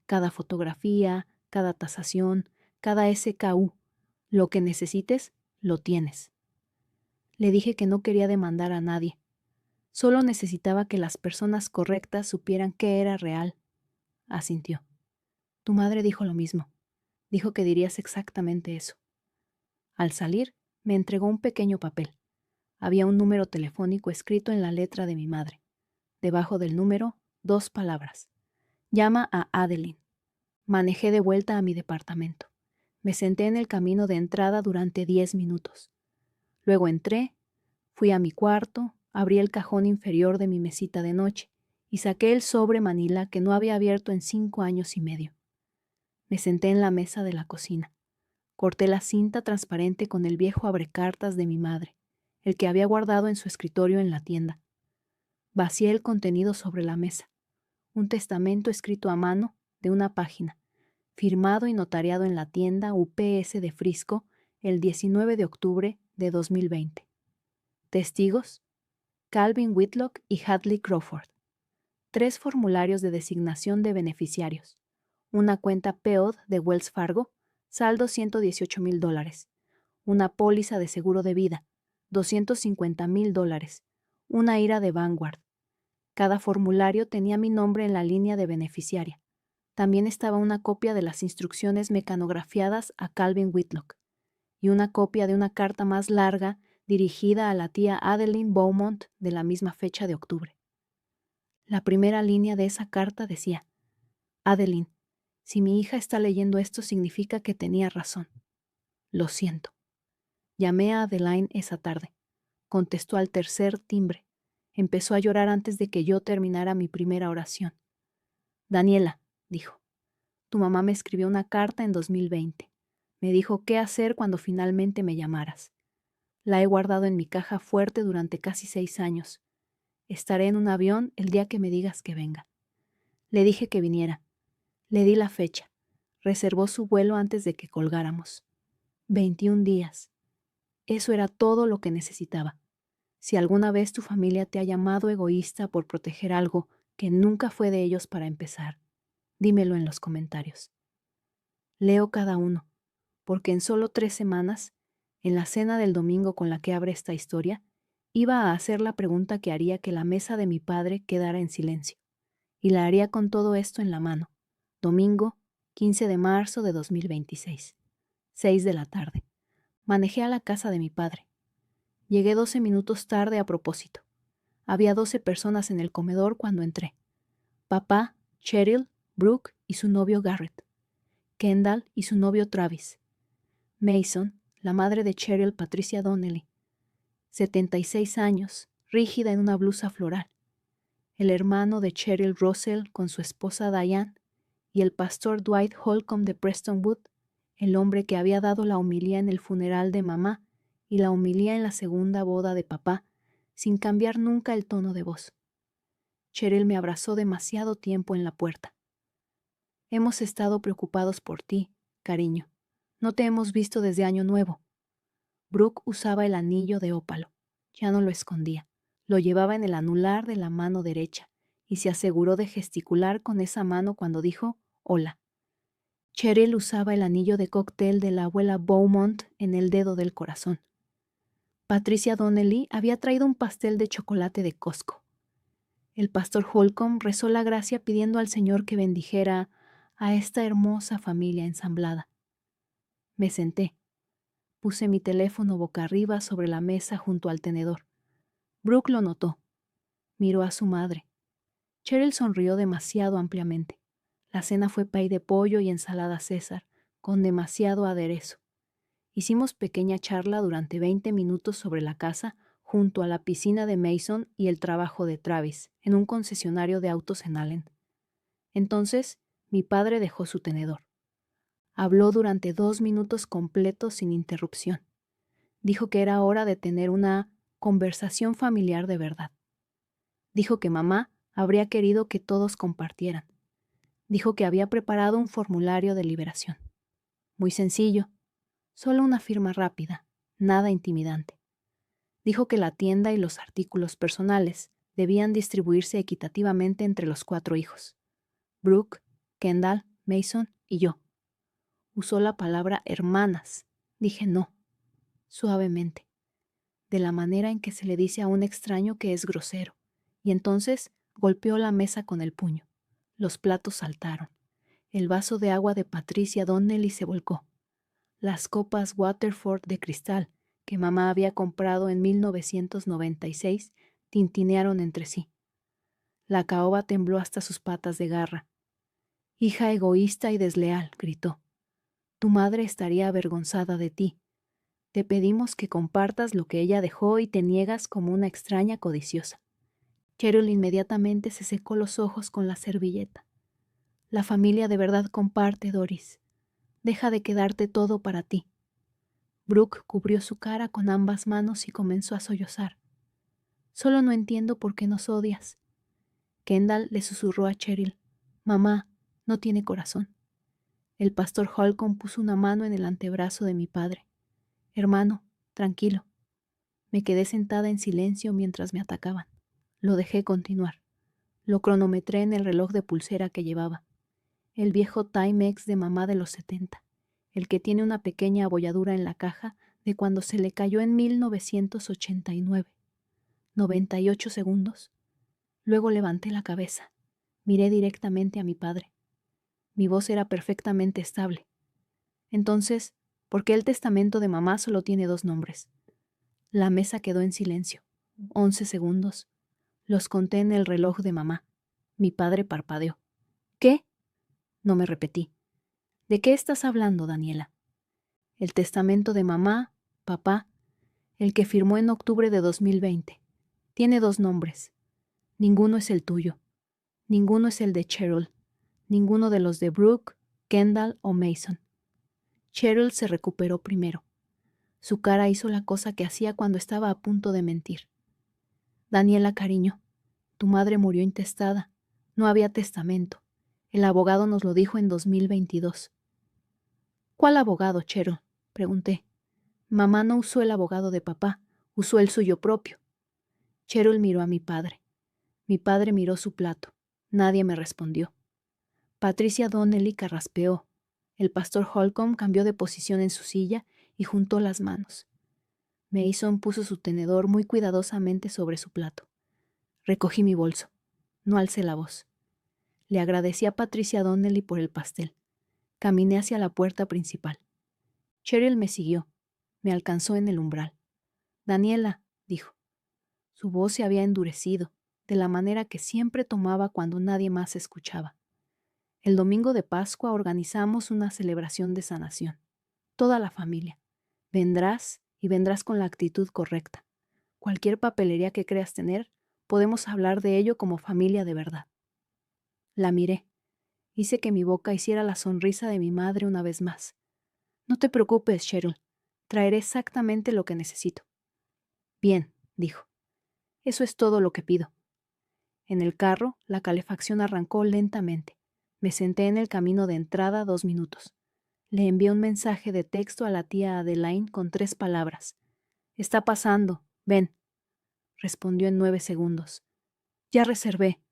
Cada fotografía, cada tasación, cada SKU. Lo que necesites, lo tienes. Le dije que no quería demandar a nadie. Solo necesitaba que las personas correctas supieran qué era real. Asintió. Tu madre dijo lo mismo. Dijo que dirías exactamente eso. Al salir, me entregó un pequeño papel. Había un número telefónico escrito en la letra de mi madre. Debajo del número, 2 palabras. Llama a Adeline. Manejé de vuelta a mi departamento. Me senté en el camino de entrada durante 10 minutos. Luego entré, fui a mi cuarto, abrí el cajón inferior de mi mesita de noche y saqué el sobre manila que no había abierto en 5 años y medio. Me senté en la mesa de la cocina. Corté la cinta transparente con el viejo abrecartas de mi madre, el que había guardado en su escritorio en la tienda. Vacié el contenido sobre la mesa. Un testamento escrito a mano de una página, firmado y notariado en la tienda UPS de Frisco el 19 de octubre de 2020. Testigos: Calvin Whitlock y Hadley Crawford. 3 formularios de designación de beneficiarios. Una cuenta PEOD de Wells Fargo, saldo $118,000. Una póliza de seguro de vida, $250,000. Una IRA de Vanguard. Cada formulario tenía mi nombre en la línea de beneficiaria. También estaba una copia de las instrucciones mecanografiadas a Calvin Whitlock y una copia de una carta más larga dirigida a la tía Adeline Beaumont de la misma fecha de octubre. La primera línea de esa carta decía: Adeline, si mi hija está leyendo esto significa que tenía razón. Lo siento. Llamé a Adeline esa tarde. Contestó al tercer timbre. Empezó a llorar antes de que yo terminara mi primera oración. Daniela, dijo, tu mamá me escribió una carta en 2020. Me dijo qué hacer cuando finalmente me llamaras. La he guardado en mi caja fuerte durante casi 6 años. Estaré en un avión el día que me digas que venga. Le dije que viniera. Le di la fecha. Reservó su vuelo antes de que colgáramos. 21 días. Eso era todo lo que necesitaba. Si alguna vez tu familia te ha llamado egoísta por proteger algo que nunca fue de ellos para empezar, dímelo en los comentarios. Leo cada uno, porque en solo 3 semanas, en la cena del domingo con la que abre esta historia, iba a hacer la pregunta que haría que la mesa de mi padre quedara en silencio, y la haría con todo esto en la mano. Domingo, 15 de marzo de 2026, 6 de la tarde. Manejé a la casa de mi padre. Llegué 12 minutos tarde a propósito. Había 12 personas en el comedor cuando entré. Papá, Cheryl, Brooke y su novio Garrett. Kendall y su novio Travis. Mason, la madre de Cheryl, Patricia Donnelly. 76 años, rígida en una blusa floral. El hermano de Cheryl, Russell, con su esposa Diane, y el pastor Dwight Holcomb de Prestonwood, el hombre que había dado la homilía en el funeral de mamá y la homilía en la segunda boda de papá, sin cambiar nunca el tono de voz. Cheryl me abrazó demasiado tiempo en la puerta. Hemos estado preocupados por ti, cariño. No te hemos visto desde Año Nuevo. Brooke usaba el anillo de ópalo. Ya no lo escondía. Lo llevaba en el anular de la mano derecha y se aseguró de gesticular con esa mano cuando dijo hola. Cheryl usaba el anillo de cóctel de la abuela Beaumont en el dedo del corazón. Patricia Donnelly había traído un pastel de chocolate de Costco. El pastor Holcomb rezó la gracia pidiendo al Señor que bendijera a esta hermosa familia ensamblada. Me senté. Puse mi teléfono boca arriba sobre la mesa junto al tenedor. Brooke lo notó. Miró a su madre. Cheryl sonrió demasiado ampliamente. La cena fue pay de pollo y ensalada César, con demasiado aderezo. Hicimos pequeña charla durante 20 minutos sobre la casa, junto a la piscina de Mason y el trabajo de Travis, en un concesionario de autos en Allen. Entonces, mi padre dejó su tenedor. Habló durante 2 minutos completos sin interrupción. Dijo que era hora de tener una conversación familiar de verdad. Dijo que mamá habría querido que todos compartieran. Dijo que había preparado un formulario de liberación. Muy sencillo, solo una firma rápida, nada intimidante. Dijo que la tienda y los artículos personales debían distribuirse equitativamente entre los 4 hijos: Brooke, Kendall, Mason y yo. Usó la palabra hermanas. Dije no, suavemente, de la manera en que se le dice a un extraño que es grosero, y entonces golpeó la mesa con el puño. Los platos saltaron. El vaso de agua de Patricia Donnelly se volcó. Las copas Waterford de cristal que mamá había comprado en 1996 tintinearon entre sí. La caoba tembló hasta sus patas de garra. «Hija egoísta y desleal», gritó. «Tu madre estaría avergonzada de ti. Te pedimos que compartas lo que ella dejó y te niegas como una extraña codiciosa». Cheryl inmediatamente se secó los ojos con la servilleta. «La familia de verdad comparte, Doris. Deja de quedarte todo para ti». Brooke cubrió su cara con ambas manos y comenzó a sollozar. «Solo no entiendo por qué nos odias». Kendall le susurró a Cheryl. «Mamá, no tiene corazón». El pastor Holcomb puso una mano en el antebrazo de mi padre. «Hermano, tranquilo». Me quedé sentada en silencio mientras me atacaban. Lo dejé continuar. Lo cronometré en el reloj de pulsera que llevaba. El viejo Timex de mamá de los 70, el que tiene una pequeña abolladura en la caja de cuando se le cayó en 1989. 98 segundos. Luego levanté la cabeza. Miré directamente a mi padre. Mi voz era perfectamente estable. Entonces, ¿por qué el testamento de mamá solo tiene 2 nombres? La mesa quedó en silencio. 11 segundos. Los conté en el reloj de mamá. Mi padre parpadeó. ¿Qué? No me repetí. ¿De qué estás hablando, Daniela? El testamento de mamá, papá, el que firmó en octubre de 2020. Tiene 2 nombres. Ninguno es el tuyo. Ninguno es el de Cheryl. Ninguno de los de Brooke, Kendall o Mason. Cheryl se recuperó primero. Su cara hizo la cosa que hacía cuando estaba a punto de mentir. Daniela, cariño, tu madre murió intestada. No había testamento. El abogado nos lo dijo en 2022. ¿Cuál abogado, Cheryl? Pregunté. Mamá no usó el abogado de papá, usó el suyo propio. Cheryl miró a mi padre. Mi padre miró su plato. Nadie me respondió. Patricia Donnelly carraspeó. El pastor Holcomb cambió de posición en su silla y juntó las manos. Mason puso su tenedor muy cuidadosamente sobre su plato. Recogí mi bolso. No alcé la voz. Le agradecí a Patricia Donnelly por el pastel. Caminé hacia la puerta principal. Cheryl me siguió. Me alcanzó en el umbral. «Daniela», dijo. Su voz se había endurecido, de la manera que siempre tomaba cuando nadie más escuchaba. El domingo de Pascua organizamos una celebración de sanación. Toda la familia. Vendrás y vendrás con la actitud correcta. Cualquier papelería que creas tener, podemos hablar de ello como familia de verdad. La miré. Hice que mi boca hiciera la sonrisa de mi madre una vez más. No te preocupes, Cheryl. Traeré exactamente lo que necesito. Bien, dijo. Eso es todo lo que pido. En el carro, la calefacción arrancó lentamente. Me senté en el camino de entrada 2 minutos. Le envié un mensaje de texto a la tía Adeline con 3 palabras. «Está pasando, ven», respondió en 9 segundos. «Ya reservé».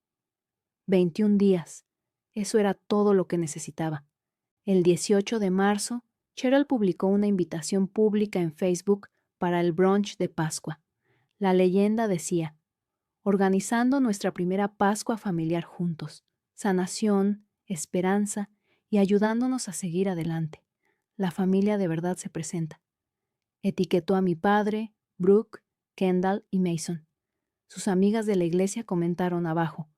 21 días. Eso era todo lo que necesitaba. El 18 de marzo, Cheryl publicó una invitación pública en Facebook para el brunch de Pascua. La leyenda decía: organizando nuestra primera Pascua familiar juntos, sanación, esperanza y ayudándonos a seguir adelante. La familia de verdad se presenta. Etiquetó a mi padre, Brooke, Kendall y Mason. Sus amigas de la iglesia comentaron abajo: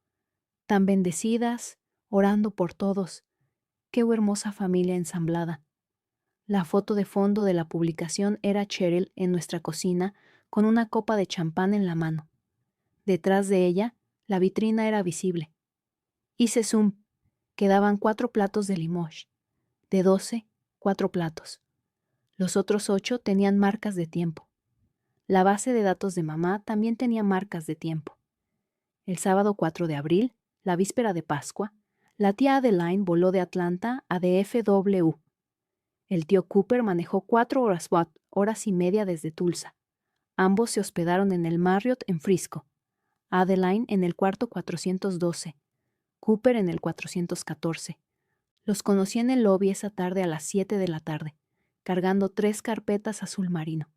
tan bendecidas, orando por todos. Qué hermosa familia ensamblada. La foto de fondo de la publicación era Cheryl en nuestra cocina con una copa de champán en la mano. Detrás de ella, la vitrina era visible. Hice zoom. Quedaban 4 platos de Limoges. De 12, 4 platos. Los otros 8 tenían marcas de tiempo. La base de datos de mamá también tenía marcas de tiempo. El sábado 4 de abril, la víspera de Pascua, la tía Adeline voló de Atlanta a DFW. El tío Cooper manejó 4 horas y media desde Tulsa. Ambos se hospedaron en el Marriott en Frisco. Adeline en el cuarto 412. Cooper en el 414. Los conocí en el lobby esa tarde a las 7 de la tarde, cargando 3 carpetas azul marino.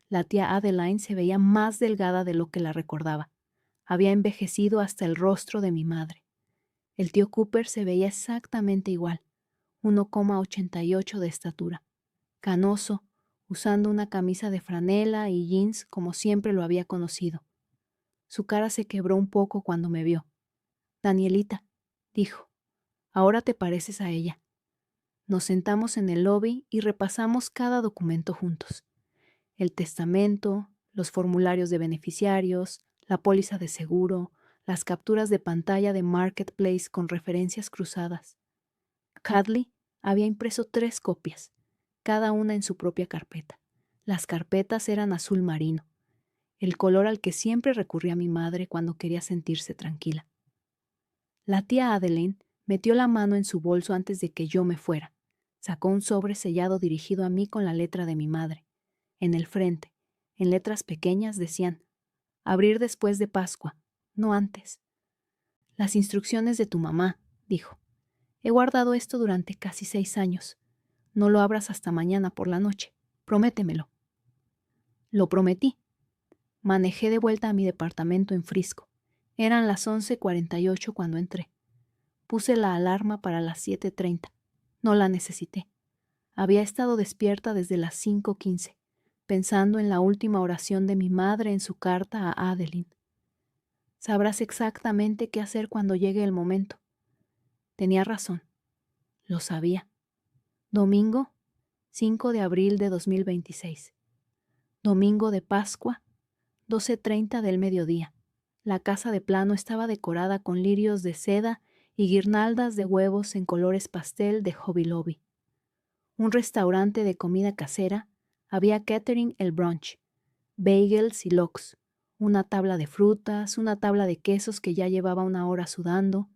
La tía Adeline se veía más delgada de lo que la recordaba. Había envejecido hasta el rostro de mi madre. El tío Cooper se veía exactamente igual, 1,88 de estatura, canoso, usando una camisa de franela y jeans como siempre lo había conocido. Su cara se quebró un poco cuando me vio. «Danielita», dijo, «ahora te pareces a ella». Nos sentamos en el lobby y repasamos cada documento juntos. El testamento, los formularios de beneficiarios, la póliza de seguro, las capturas de pantalla de Marketplace con referencias cruzadas. Hadley había impreso 3 copias, cada una en su propia carpeta. Las carpetas eran azul marino, el color al que siempre recurría mi madre cuando quería sentirse tranquila. La tía Adeline metió la mano en su bolso antes de que yo me fuera. Sacó un sobre sellado dirigido a mí con la letra de mi madre. En el frente, en letras pequeñas, decían: «Abrir después de Pascua, no antes». «Las instrucciones de tu mamá», dijo. «He guardado esto durante casi 6 años. No lo abras hasta mañana por la noche. Prométemelo». Lo prometí. Manejé de vuelta a mi departamento en Frisco. Eran las 11:48 cuando entré. Puse la alarma para las 7:30. No la necesité. Había estado despierta desde las 5:15, pensando en la última oración de mi madre en su carta a Adeline. Sabrás exactamente qué hacer cuando llegue el momento. Tenía razón. Lo sabía. Domingo, 5 de abril de 2026. Domingo de Pascua, 12:30 del mediodía. La casa de plano estaba decorada con lirios de seda y guirnaldas de huevos en colores pastel de Hobby Lobby. Un restaurante de comida casera, había catering el brunch, bagels y lox, una tabla de frutas, una tabla de quesos que ya llevaba una hora sudando,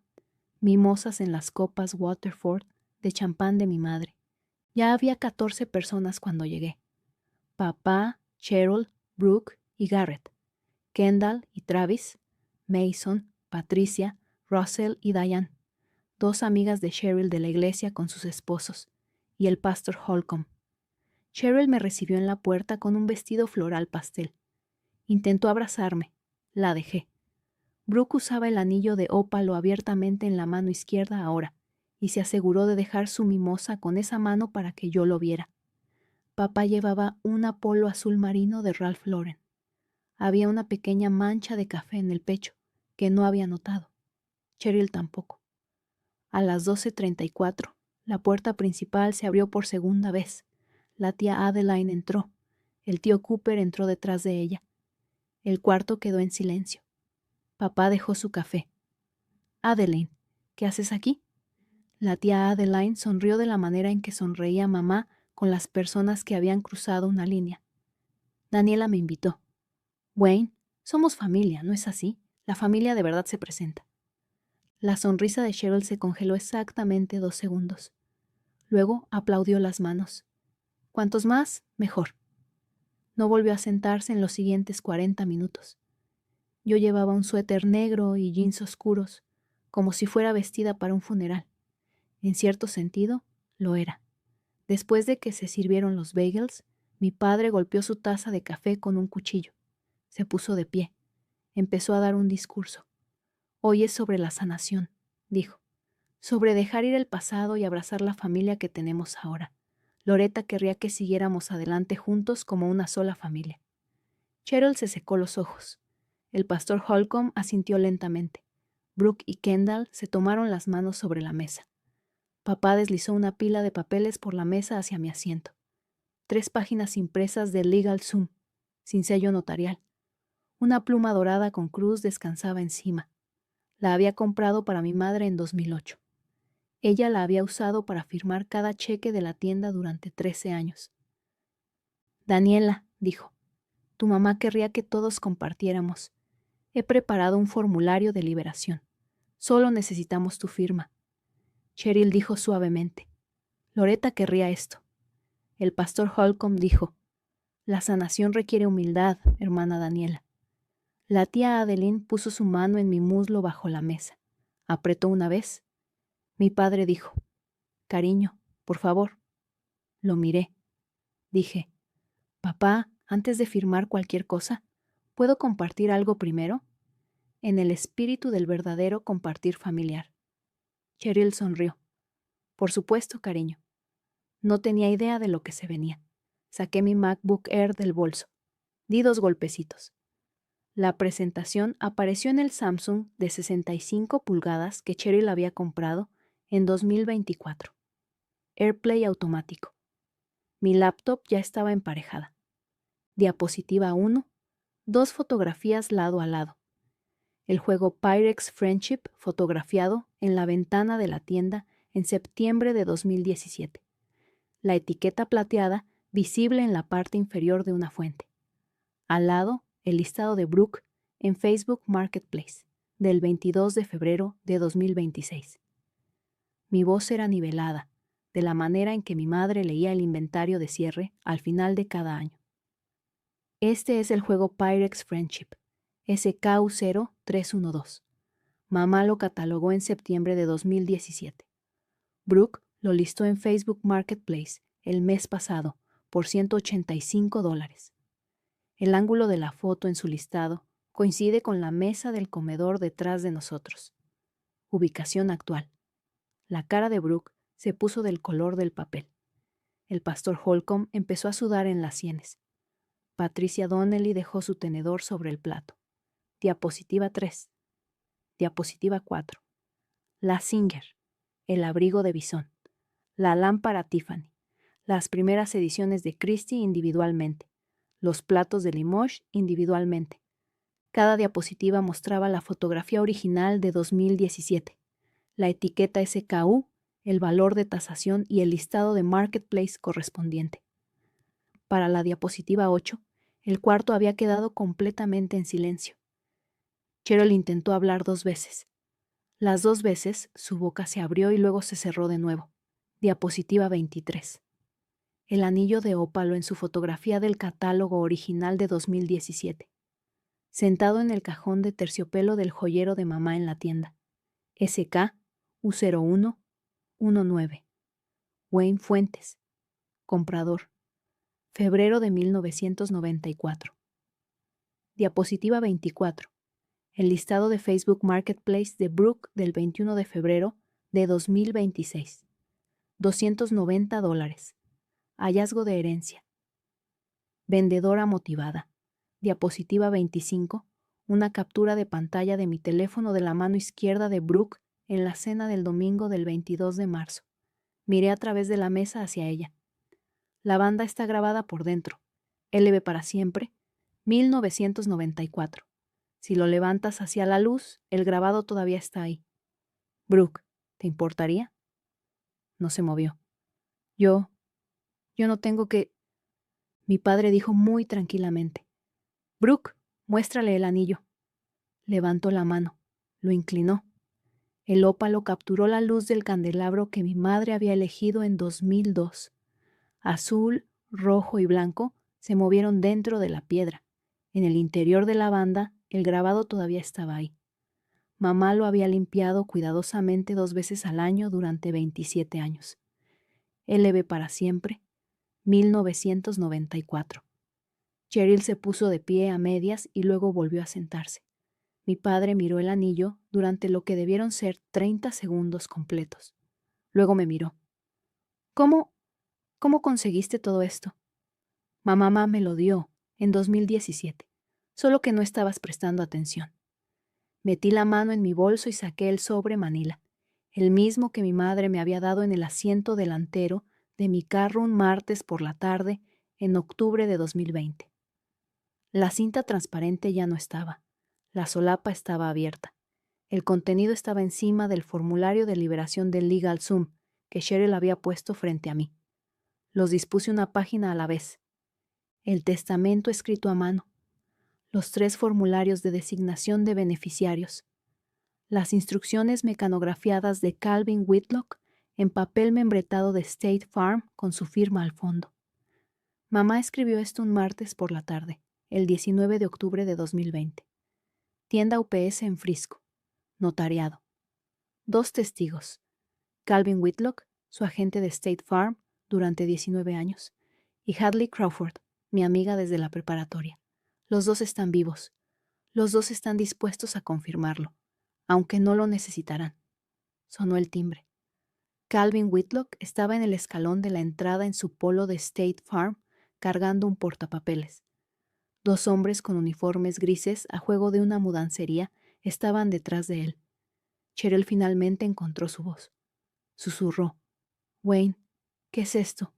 mimosas en las copas Waterford de champán de mi madre. Ya había 14 personas cuando llegué. Papá, Cheryl, Brooke y Garrett, Kendall y Travis, Mason, Patricia, Russell y Diane, 2 amigas de Cheryl de la iglesia con sus esposos, y el pastor Holcomb. Cheryl me recibió en la puerta con un vestido floral pastel. Intentó abrazarme. La dejé. Brooke usaba el anillo de ópalo abiertamente en la mano izquierda ahora, y se aseguró de dejar su mimosa con esa mano para que yo lo viera. Papá llevaba un polo azul marino de Ralph Lauren. Había una pequeña mancha de café en el pecho, que no había notado. Cheryl tampoco. A las 12:34, la puerta principal se abrió por segunda vez. La tía Adeline entró. El tío Cooper entró detrás de ella. El cuarto quedó en silencio. Papá dejó su café. «Adeline, ¿qué haces aquí?» La tía Adeline sonrió de la manera en que sonreía mamá con las personas que habían cruzado una línea. «Daniela me invitó». «Wayne, somos familia, ¿no es así? La familia de verdad se presenta». La sonrisa de Cheryl se congeló exactamente 2 segundos. Luego aplaudió las manos. «Cuantos más, mejor». No volvió a sentarse en los siguientes 40 minutos. Yo llevaba un suéter negro y jeans oscuros, como si fuera vestida para un funeral. En cierto sentido, lo era. Después de que se sirvieron los bagels, mi padre golpeó su taza de café con un cuchillo. Se puso de pie. Empezó a dar un discurso. «Hoy es sobre la sanación», dijo. «Sobre dejar ir el pasado y abrazar la familia que tenemos ahora. Loretta querría que siguiéramos adelante juntos como una sola familia». Cheryl se secó los ojos. El pastor Holcomb asintió lentamente. Brooke y Kendall se tomaron las manos sobre la mesa. Papá deslizó una pila de papeles por la mesa hacia mi asiento. 3 páginas impresas de Legal Zoom, sin sello notarial. Una pluma dorada con cruz descansaba encima. La había comprado para mi madre en 2008. Ella la había usado para firmar cada cheque de la tienda durante 13 años. «Daniela», dijo, «tu mamá querría que todos compartiéramos. He preparado un formulario de liberación. Solo necesitamos tu firma». Cheryl dijo suavemente, «Loretta querría esto». El pastor Holcomb dijo, «La sanación requiere humildad, hermana Daniela». La tía Adeline puso su mano en mi muslo bajo la mesa. Apretó una vez. Mi padre dijo, «Cariño, por favor». Lo miré. Dije, «Papá, antes de firmar cualquier cosa, ¿puedo compartir algo primero?» En el espíritu del verdadero compartir familiar. Cheryl sonrió. Por supuesto, cariño. No tenía idea de lo que se venía. Saqué mi MacBook Air del bolso. Di 2 golpecitos. La presentación apareció en el Samsung de 65 pulgadas que Cheryl había comprado en 2024. AirPlay automático. Mi laptop ya estaba emparejada. Diapositiva 1, 2 fotografías lado a lado. El juego Pyrex Friendship fotografiado en la ventana de la tienda en septiembre de 2017. La etiqueta plateada visible en la parte inferior de una fuente. Al lado, el listado de Brooke en Facebook Marketplace del 22 de febrero de 2026. Mi voz era nivelada, de la manera en que mi madre leía el inventario de cierre al final de cada año. Este es el juego Pyrex Friendship, SKU0312. Mamá lo catalogó en septiembre de 2017. Brooke lo listó en Facebook Marketplace el mes pasado por $185. El ángulo de la foto en su listado coincide con la mesa del comedor detrás de nosotros. Ubicación actual. La cara de Brooke se puso del color del papel. El pastor Holcomb empezó a sudar en las sienes. Patricia Donnelly dejó su tenedor sobre el plato. Diapositiva 3. Diapositiva 4. La Singer. El abrigo de bisón. La lámpara Tiffany. Las primeras ediciones de Christie individualmente. Los platos de Limoges individualmente. Cada diapositiva mostraba la fotografía original de 2017. La etiqueta SKU, el valor de tasación y el listado de Marketplace correspondiente. Para la diapositiva 8, el cuarto había quedado completamente en silencio. Cheryl intentó hablar 2 veces. Las 2 veces su boca se abrió y luego se cerró de nuevo. Diapositiva 23. El anillo de ópalo en su fotografía del catálogo original de 2017. Sentado en el cajón de terciopelo del joyero de mamá en la tienda. SK U0119. Wayne Fuentes. Comprador. Febrero de 1994. Diapositiva 24. El listado de Facebook Marketplace de Brooke del 21 de febrero de 2026. $290. Hallazgo de herencia. Vendedora motivada. Diapositiva 25. Una captura de pantalla de mi teléfono de la mano izquierda de Brooke en la cena del domingo del 22 de marzo. Miré a través de la mesa hacia ella. La banda está grabada por dentro. LB para siempre, 1994. Si lo levantas hacia la luz, el grabado todavía está ahí. Brooke, ¿te importaría? No se movió. Yo no tengo que... Mi padre dijo muy tranquilamente. Brooke, muéstrale el anillo. Levantó la mano, lo inclinó. El ópalo capturó la luz del candelabro que mi madre había elegido en 2002. Azul, rojo y blanco se movieron dentro de la piedra. En el interior de la banda, el grabado todavía estaba ahí. Mamá lo había limpiado cuidadosamente 2 veces al año durante 27 años. LB para siempre, 1994. Cheryl se puso de pie a medias y luego volvió a sentarse. Mi padre miró el anillo durante lo que debieron ser 30 segundos completos. Luego me miró. ¿Cómo conseguiste todo esto? Mamá me lo dio en 2017, solo que no estabas prestando atención. Metí la mano en mi bolso y saqué el sobre Manila, el mismo que mi madre me había dado en el asiento delantero de mi carro un martes por la tarde en octubre de 2020. La cinta transparente ya no estaba. La solapa estaba abierta. El contenido estaba encima del formulario de liberación del LegalZoom que Cheryl había puesto frente a mí. Los dispuse una página a la vez. El testamento escrito a mano. Los 3 formularios de designación de beneficiarios. Las instrucciones mecanografiadas de Calvin Whitlock en papel membretado de State Farm con su firma al fondo. Mamá escribió esto un martes por la tarde, el 19 de octubre de 2020. Tienda UPS en Frisco. Notariado. 2 testigos. Calvin Whitlock, su agente de State Farm durante 19 años, y Hadley Crawford, mi amiga desde la preparatoria. Los 2 están vivos. Los 2 están dispuestos a confirmarlo, aunque no lo necesitarán. Sonó el timbre. Calvin Whitlock estaba en el escalón de la entrada en su polo de State Farm, cargando un portapapeles. 2 hombres con uniformes grises a juego de una mudancería estaban detrás de él. Cheryl finalmente encontró su voz. Susurró. «Wayne, ¿qué es esto?»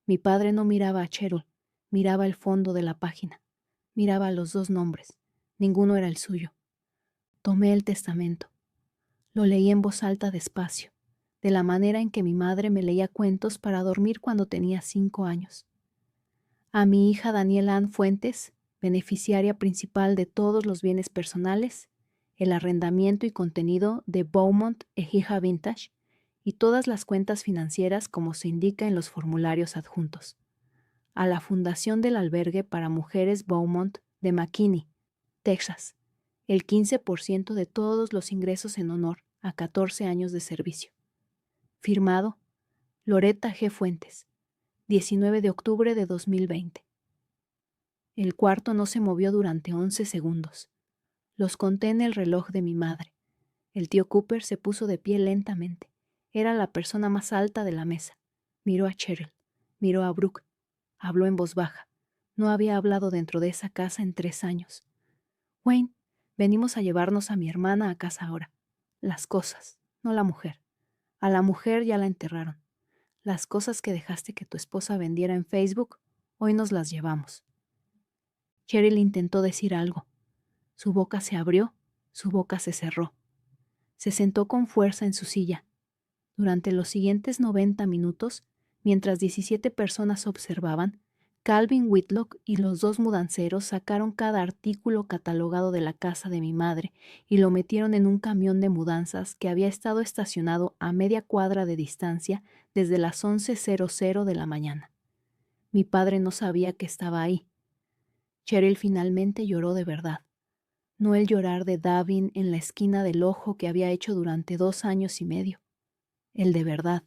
Mi padre no miraba a Cheryl, miraba el fondo de la página. Miraba los 2 nombres. Ninguno era el suyo. Tomé el testamento. Lo leí en voz alta despacio, de la manera en que mi madre me leía cuentos para dormir cuando tenía 5 años. A mi hija Daniela Ann Fuentes, beneficiaria principal de todos los bienes personales, el arrendamiento y contenido de Beaumont e Hija Vintage y todas las cuentas financieras como se indica en los formularios adjuntos. A la Fundación del Albergue para Mujeres Beaumont de McKinney, Texas, el 15% de todos los ingresos en honor a 14 años de servicio. Firmado, Loretta G. Fuentes, 19 de octubre de 2020. El cuarto no se movió durante 11 segundos. Los conté en el reloj de mi madre. El tío Cooper se puso de pie lentamente. Era la persona más alta de la mesa. Miró a Cheryl, miró a Brooke. Habló en voz baja. No había hablado dentro de esa casa en 3 años. Wayne, venimos a llevarnos a mi hermana a casa ahora. Las cosas, no la mujer. A la mujer ya la enterraron. Las cosas que dejaste que tu esposa vendiera en Facebook, hoy nos las llevamos. Cheryl intentó decir algo. Su boca se abrió, su boca se cerró. Se sentó con fuerza en su silla. Durante los siguientes 90 minutos, mientras 17 personas observaban, Calvin Whitlock y los 2 mudanceros sacaron cada artículo catalogado de la casa de mi madre y lo metieron en un camión de mudanzas que había estado estacionado a media cuadra de distancia desde las 11:00 de la mañana. Mi padre no sabía que estaba ahí. Cheryl finalmente lloró de verdad. No el llorar de Davin en la esquina del ojo que había hecho durante 2 años y medio. El de verdad.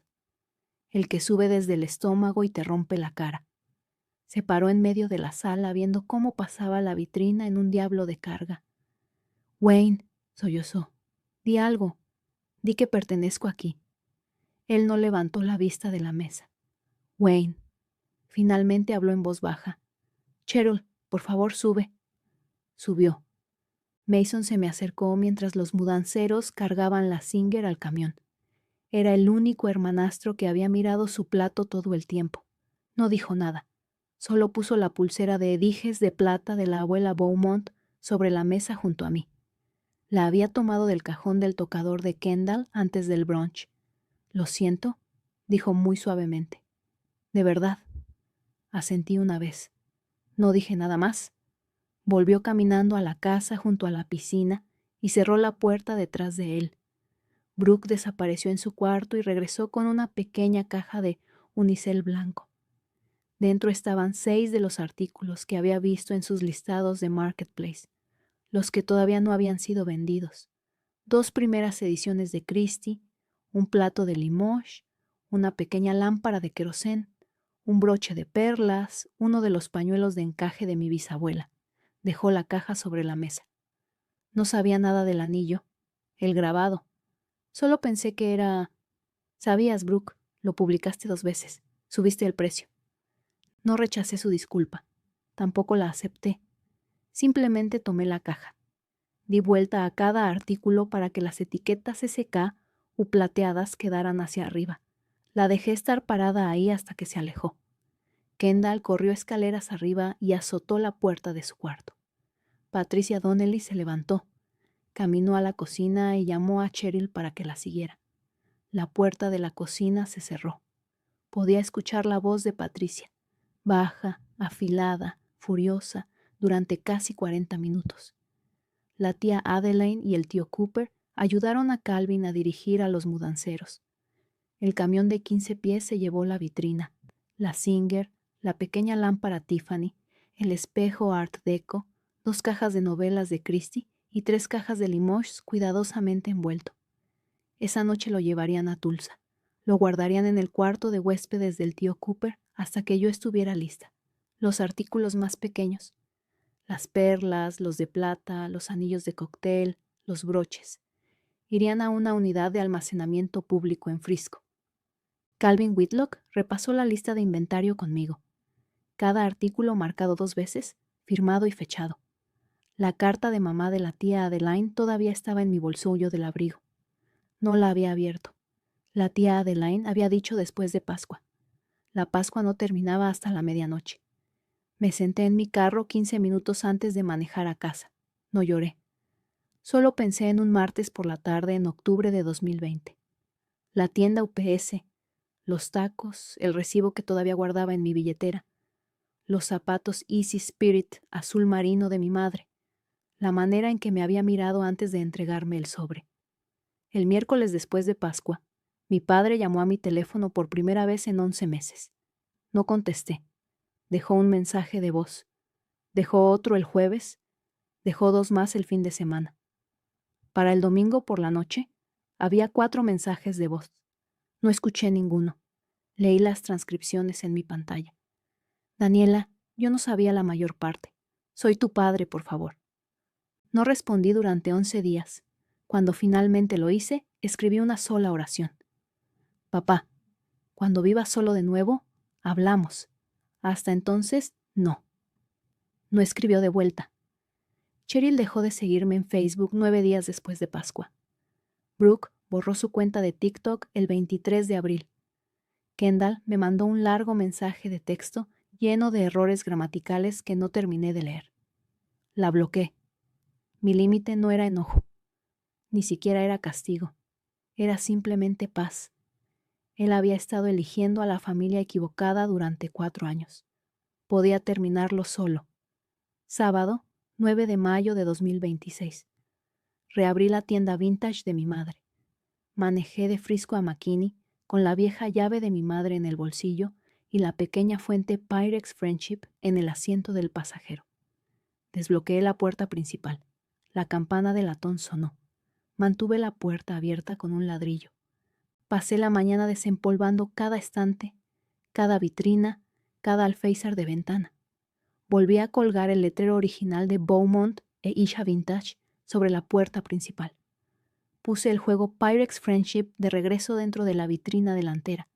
El que sube desde el estómago y te rompe la cara. Se paró en medio de la sala viendo cómo pasaba la vitrina en un diablo de carga. Wayne, sollozó. Di algo. Di que pertenezco aquí. Él no levantó la vista de la mesa. Wayne. Finalmente habló en voz baja. Cheryl, por favor, sube. Subió. Mason se me acercó mientras los mudanceros cargaban la Singer al camión. Era el único hermanastro que había mirado su plato todo el tiempo. No dijo nada. Solo puso la pulsera de dijes de plata de la abuela Beaumont sobre la mesa junto a mí. La había tomado del cajón del tocador de Kendall antes del brunch. Lo siento, dijo muy suavemente. De verdad. Asentí una vez. No dije nada más. Volvió caminando a la casa junto a la piscina y cerró la puerta detrás de él. Brooke desapareció en su cuarto y regresó con una pequeña caja de unicel blanco. Dentro estaban 6 de los artículos que había visto en sus listados de Marketplace, los que todavía no habían sido vendidos. 2 primeras ediciones de Christie, un plato de Limoges, una pequeña lámpara de querosén, un broche de perlas, uno de los pañuelos de encaje de mi bisabuela. Dejó la caja sobre la mesa. No sabía nada del anillo, el grabado. Solo pensé que era... Sabías, Brooke, lo publicaste 2 veces. Subiste el precio. No rechacé su disculpa. Tampoco la acepté. Simplemente tomé la caja. Di vuelta a cada artículo para que las etiquetas SK u plateadas quedaran hacia arriba. La dejé estar parada ahí hasta que se alejó. Kendall corrió escaleras arriba y azotó la puerta de su cuarto. Patricia Donnelly se levantó. Caminó a la cocina y llamó a Cheryl para que la siguiera. La puerta de la cocina se cerró. Podía escuchar la voz de Patricia, baja, afilada, furiosa, durante casi 40 minutos. La tía Adeline y el tío Cooper ayudaron a Calvin a dirigir a los mudanceros. El camión de 15 pies se llevó la vitrina, la Singer, la pequeña lámpara Tiffany, el espejo Art Deco, 2 cajas de novelas de Christie y 3 cajas de Limoges cuidadosamente envuelto. Esa noche lo llevarían a Tulsa. Lo guardarían en el cuarto de huéspedes del tío Cooper hasta que yo estuviera lista. Los artículos más pequeños. Las perlas, los de plata, los anillos de cóctel, los broches. Irían a una unidad de almacenamiento público en Frisco. Calvin Whitlock repasó la lista de inventario conmigo. Cada artículo marcado 2 veces, firmado y fechado. La carta de mamá de la tía Adeline todavía estaba en mi bolsillo del abrigo. No la había abierto. La tía Adeline había dicho después de Pascua. La Pascua no terminaba hasta la medianoche. Me senté en mi carro 15 minutos antes de manejar a casa. No lloré. Solo pensé en un martes por la tarde en octubre de 2020. La tienda UPS, los tacos, el recibo que todavía guardaba en mi billetera, los zapatos Easy Spirit azul marino de mi madre, la manera en que me había mirado antes de entregarme el sobre. El miércoles después de Pascua, mi padre llamó a mi teléfono por primera vez en 11 meses. No contesté. Dejó un mensaje de voz. Dejó otro el jueves. Dejó 2 más el fin de semana. Para el domingo por la noche, había 4 mensajes de voz. No escuché ninguno. Leí las transcripciones en mi pantalla. Daniela, yo no sabía la mayor parte. Soy tu padre, por favor. No respondí durante 11 días. Cuando finalmente lo hice, escribí una sola oración. Papá, cuando vivas solo de nuevo, hablamos. Hasta entonces, no. No escribió de vuelta. Cheryl dejó de seguirme en Facebook 9 días después de Pascua. Brooke borró su cuenta de TikTok el 23 de abril. Kendall me mandó un largo mensaje de texto lleno de errores gramaticales que no terminé de leer. La bloqueé. Mi límite no era enojo. Ni siquiera era castigo. Era simplemente paz. Él había estado eligiendo a la familia equivocada durante 4 años. Podía terminarlo solo. Sábado, 9 de mayo de 2026. Reabrí la tienda vintage de mi madre. Manejé de Frisco a McKinney con la vieja llave de mi madre en el bolsillo y la pequeña fuente Pyrex Friendship en el asiento del pasajero. Desbloqueé la puerta principal. La campana de latón sonó. Mantuve la puerta abierta con un ladrillo. Pasé la mañana desempolvando cada estante, cada vitrina, cada alféizar de ventana. Volví a colgar el letrero original de Beaumont e Isha Vintage sobre la puerta principal. Puse el juego Pyrex Friendship de regreso dentro de la vitrina delantera,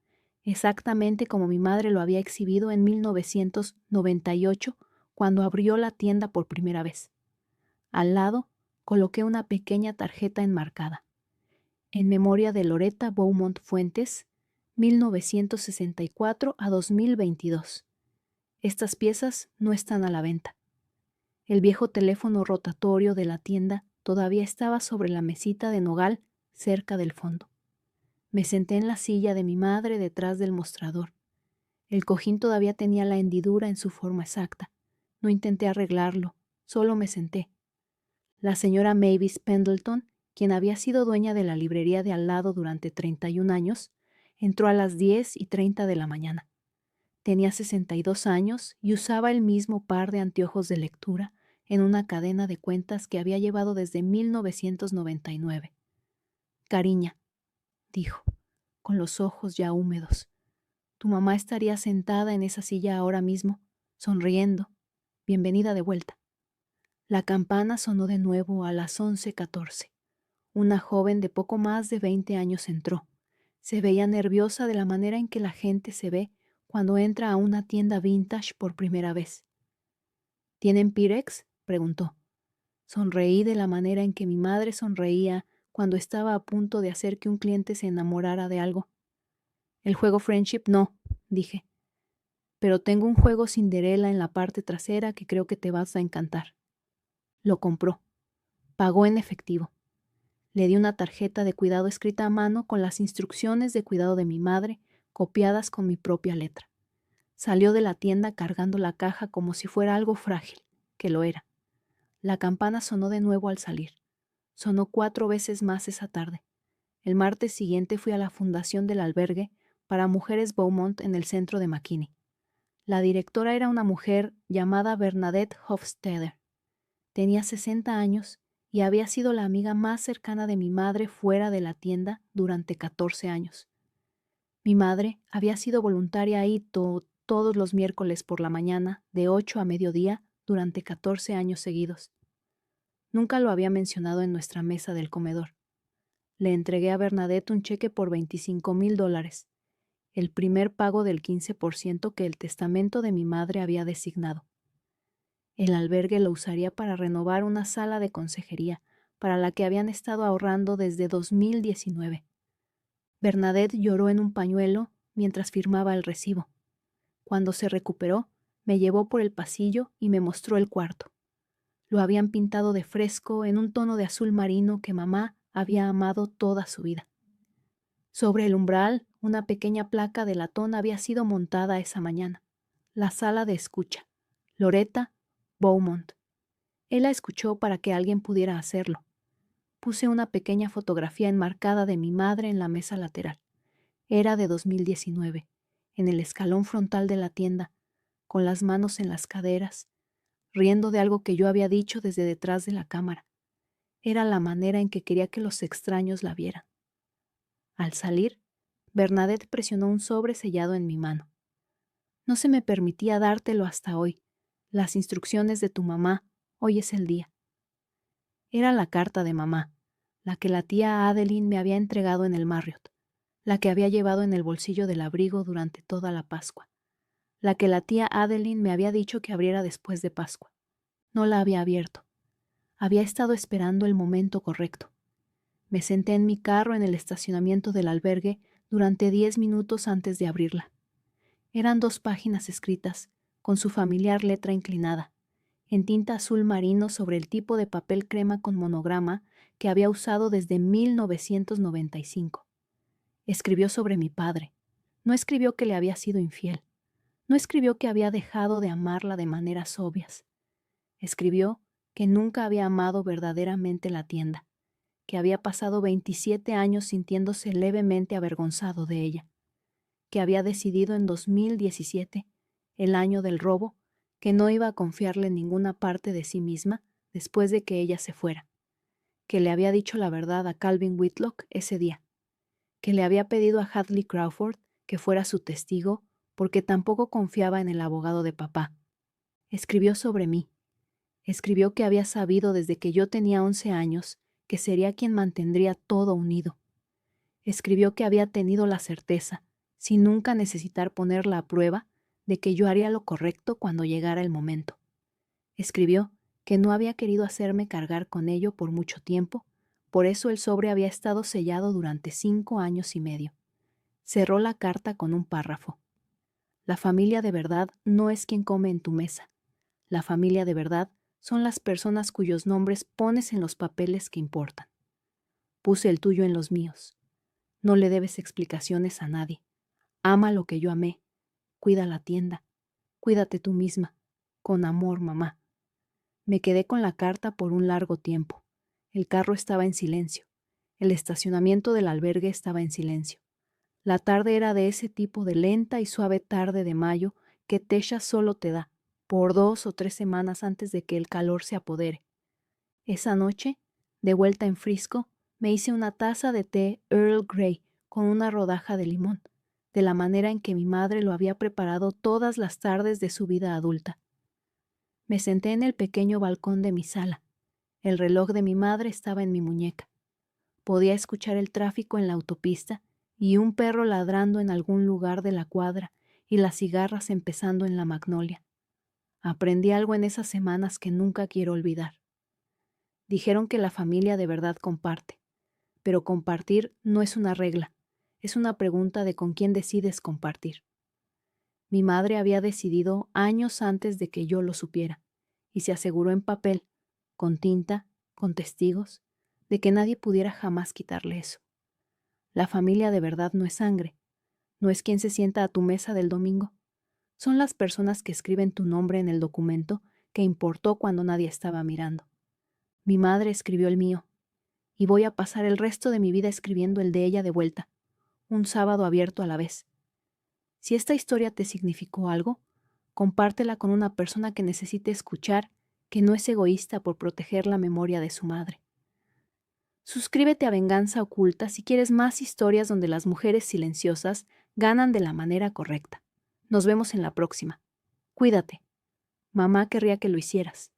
exactamente como mi madre lo había exhibido en 1998 cuando abrió la tienda por primera vez. Al lado, coloqué una pequeña tarjeta enmarcada. En memoria de Loretta Beaumont Fuentes, 1964 a 2022. Estas piezas no están a la venta. El viejo teléfono rotatorio de la tienda todavía estaba sobre la mesita de nogal cerca del fondo. Me senté en la silla de mi madre detrás del mostrador. El cojín todavía tenía la hendidura en su forma exacta. No intenté arreglarlo, solo me senté. La señora Mavis Pendleton, quien había sido dueña de la librería de al lado durante 31 años, entró a las 10:30 de la mañana. Tenía 62 años y usaba el mismo par de anteojos de lectura en una cadena de cuentas que había llevado desde 1999. Cariña, dijo, con los ojos ya húmedos. Tu mamá estaría sentada en esa silla ahora mismo, sonriendo. Bienvenida de vuelta. La campana sonó de nuevo a las 11:14. Una joven de poco más de 20 años entró. Se veía nerviosa de la manera en que la gente se ve cuando entra a una tienda vintage por primera vez. ¿Tienen Pyrex?, preguntó. Sonreí de la manera en que mi madre sonreía cuando estaba a punto de hacer que un cliente se enamorara de algo. El juego Friendship no, dije. Pero tengo un juego Cinderella en la parte trasera que creo que te vas a encantar. Lo compró. Pagó en efectivo. Le di una tarjeta de cuidado escrita a mano con las instrucciones de cuidado de mi madre, copiadas con mi propia letra. Salió de la tienda cargando la caja como si fuera algo frágil, que lo era. La campana sonó de nuevo al salir. Sonó 4 veces más esa tarde. El martes siguiente fui a la fundación del albergue para mujeres Beaumont en el centro de McKinney. La directora era una mujer llamada Bernadette Hofstadter. Tenía 60 años y había sido la amiga más cercana de mi madre fuera de la tienda durante 14 años. Mi madre había sido voluntaria ahí todos los miércoles por la mañana, de 8 a mediodía, durante 14 años seguidos. Nunca lo había mencionado en nuestra mesa del comedor. Le entregué a Bernadette un cheque por $25,000, el primer pago del 15% que el testamento de mi madre había designado. El albergue lo usaría para renovar una sala de consejería para la que habían estado ahorrando desde 2019. Bernadette lloró en un pañuelo mientras firmaba el recibo. Cuando se recuperó, me llevó por el pasillo y me mostró el cuarto. Lo habían pintado de fresco en un tono de azul marino que mamá había amado toda su vida. Sobre el umbral, una pequeña placa de latón había sido montada esa mañana. La sala de escucha. Loretta Beaumont. Él la escuchó para que alguien pudiera hacerlo. Puse una pequeña fotografía enmarcada de mi madre en la mesa lateral. Era de 2019, en el escalón frontal de la tienda, con las manos en las caderas, riendo de algo que yo había dicho desde detrás de la cámara. Era la manera en que quería que los extraños la vieran. Al salir, Bernadette presionó un sobre sellado en mi mano. No se me permitía dártelo hasta hoy. Las instrucciones de tu mamá, hoy es el día. Era la carta de mamá, la que la tía Adeline me había entregado en el Marriott, la que había llevado en el bolsillo del abrigo durante toda la Pascua, la que la tía Adeline me había dicho que abriera después de Pascua. No la había abierto. Había estado esperando el momento correcto. Me senté en mi carro en el estacionamiento del albergue durante 10 minutos antes de abrirla. Eran 2 páginas escritas, con su familiar letra inclinada, en tinta azul marino sobre el tipo de papel crema con monograma que había usado desde 1995. Escribió sobre mi padre. No escribió que le había sido infiel. No escribió que había dejado de amarla de maneras obvias. Escribió que nunca había amado verdaderamente la tienda, que había pasado 27 años sintiéndose levemente avergonzado de ella, que había decidido en 2017, el año del robo, que no iba a confiarle ninguna parte de sí misma después de que ella se fuera, que le había dicho la verdad a Calvin Whitlock ese día, que le había pedido a Hadley Crawford que fuera su testigo porque tampoco confiaba en el abogado de papá. Escribió sobre mí. Escribió que había sabido desde que yo tenía 11 años que sería quien mantendría todo unido. Escribió que había tenido la certeza, sin nunca necesitar ponerla a prueba, de que yo haría lo correcto cuando llegara el momento. Escribió que no había querido hacerme cargar con ello por mucho tiempo, por eso el sobre había estado sellado durante 5 años y medio. Cerró la carta con un párrafo. La familia de verdad no es quien come en tu mesa. La familia de verdad son las personas cuyos nombres pones en los papeles que importan. Puse el tuyo en los míos. No le debes explicaciones a nadie. Ama lo que yo amé. Cuida la tienda. Cuídate tú misma. Con amor, mamá. Me quedé con la carta por un largo tiempo. El carro estaba en silencio. El estacionamiento del albergue estaba en silencio. La tarde era de ese tipo de lenta y suave tarde de mayo que Texas solo te da, por 2 o 3 semanas antes de que el calor se apodere. Esa noche, de vuelta en Frisco, me hice una taza de té Earl Grey con una rodaja de limón, de la manera en que mi madre lo había preparado todas las tardes de su vida adulta. Me senté en el pequeño balcón de mi sala. El reloj de mi madre estaba en mi muñeca. Podía escuchar el tráfico en la autopista y un perro ladrando en algún lugar de la cuadra y las cigarras empezando en la Magnolia. Aprendí algo en esas semanas que nunca quiero olvidar. Dijeron que la familia de verdad comparte, pero compartir no es una regla, es una pregunta de con quién decides compartir. Mi madre había decidido años antes de que yo lo supiera, y se aseguró en papel, con tinta, con testigos, de que nadie pudiera jamás quitarle eso. La familia de verdad no es sangre, no es quien se sienta a tu mesa del domingo. Son las personas que escriben tu nombre en el documento que importó cuando nadie estaba mirando. Mi madre escribió el mío, y voy a pasar el resto de mi vida escribiendo el de ella de vuelta, un sábado abierto a la vez. Si esta historia te significó algo, compártela con una persona que necesite escuchar que no es egoísta por proteger la memoria de su madre. Suscríbete a Venganza Oculta si quieres más historias donde las mujeres silenciosas ganan de la manera correcta. Nos vemos en la próxima. Cuídate. Mamá querría que lo hicieras.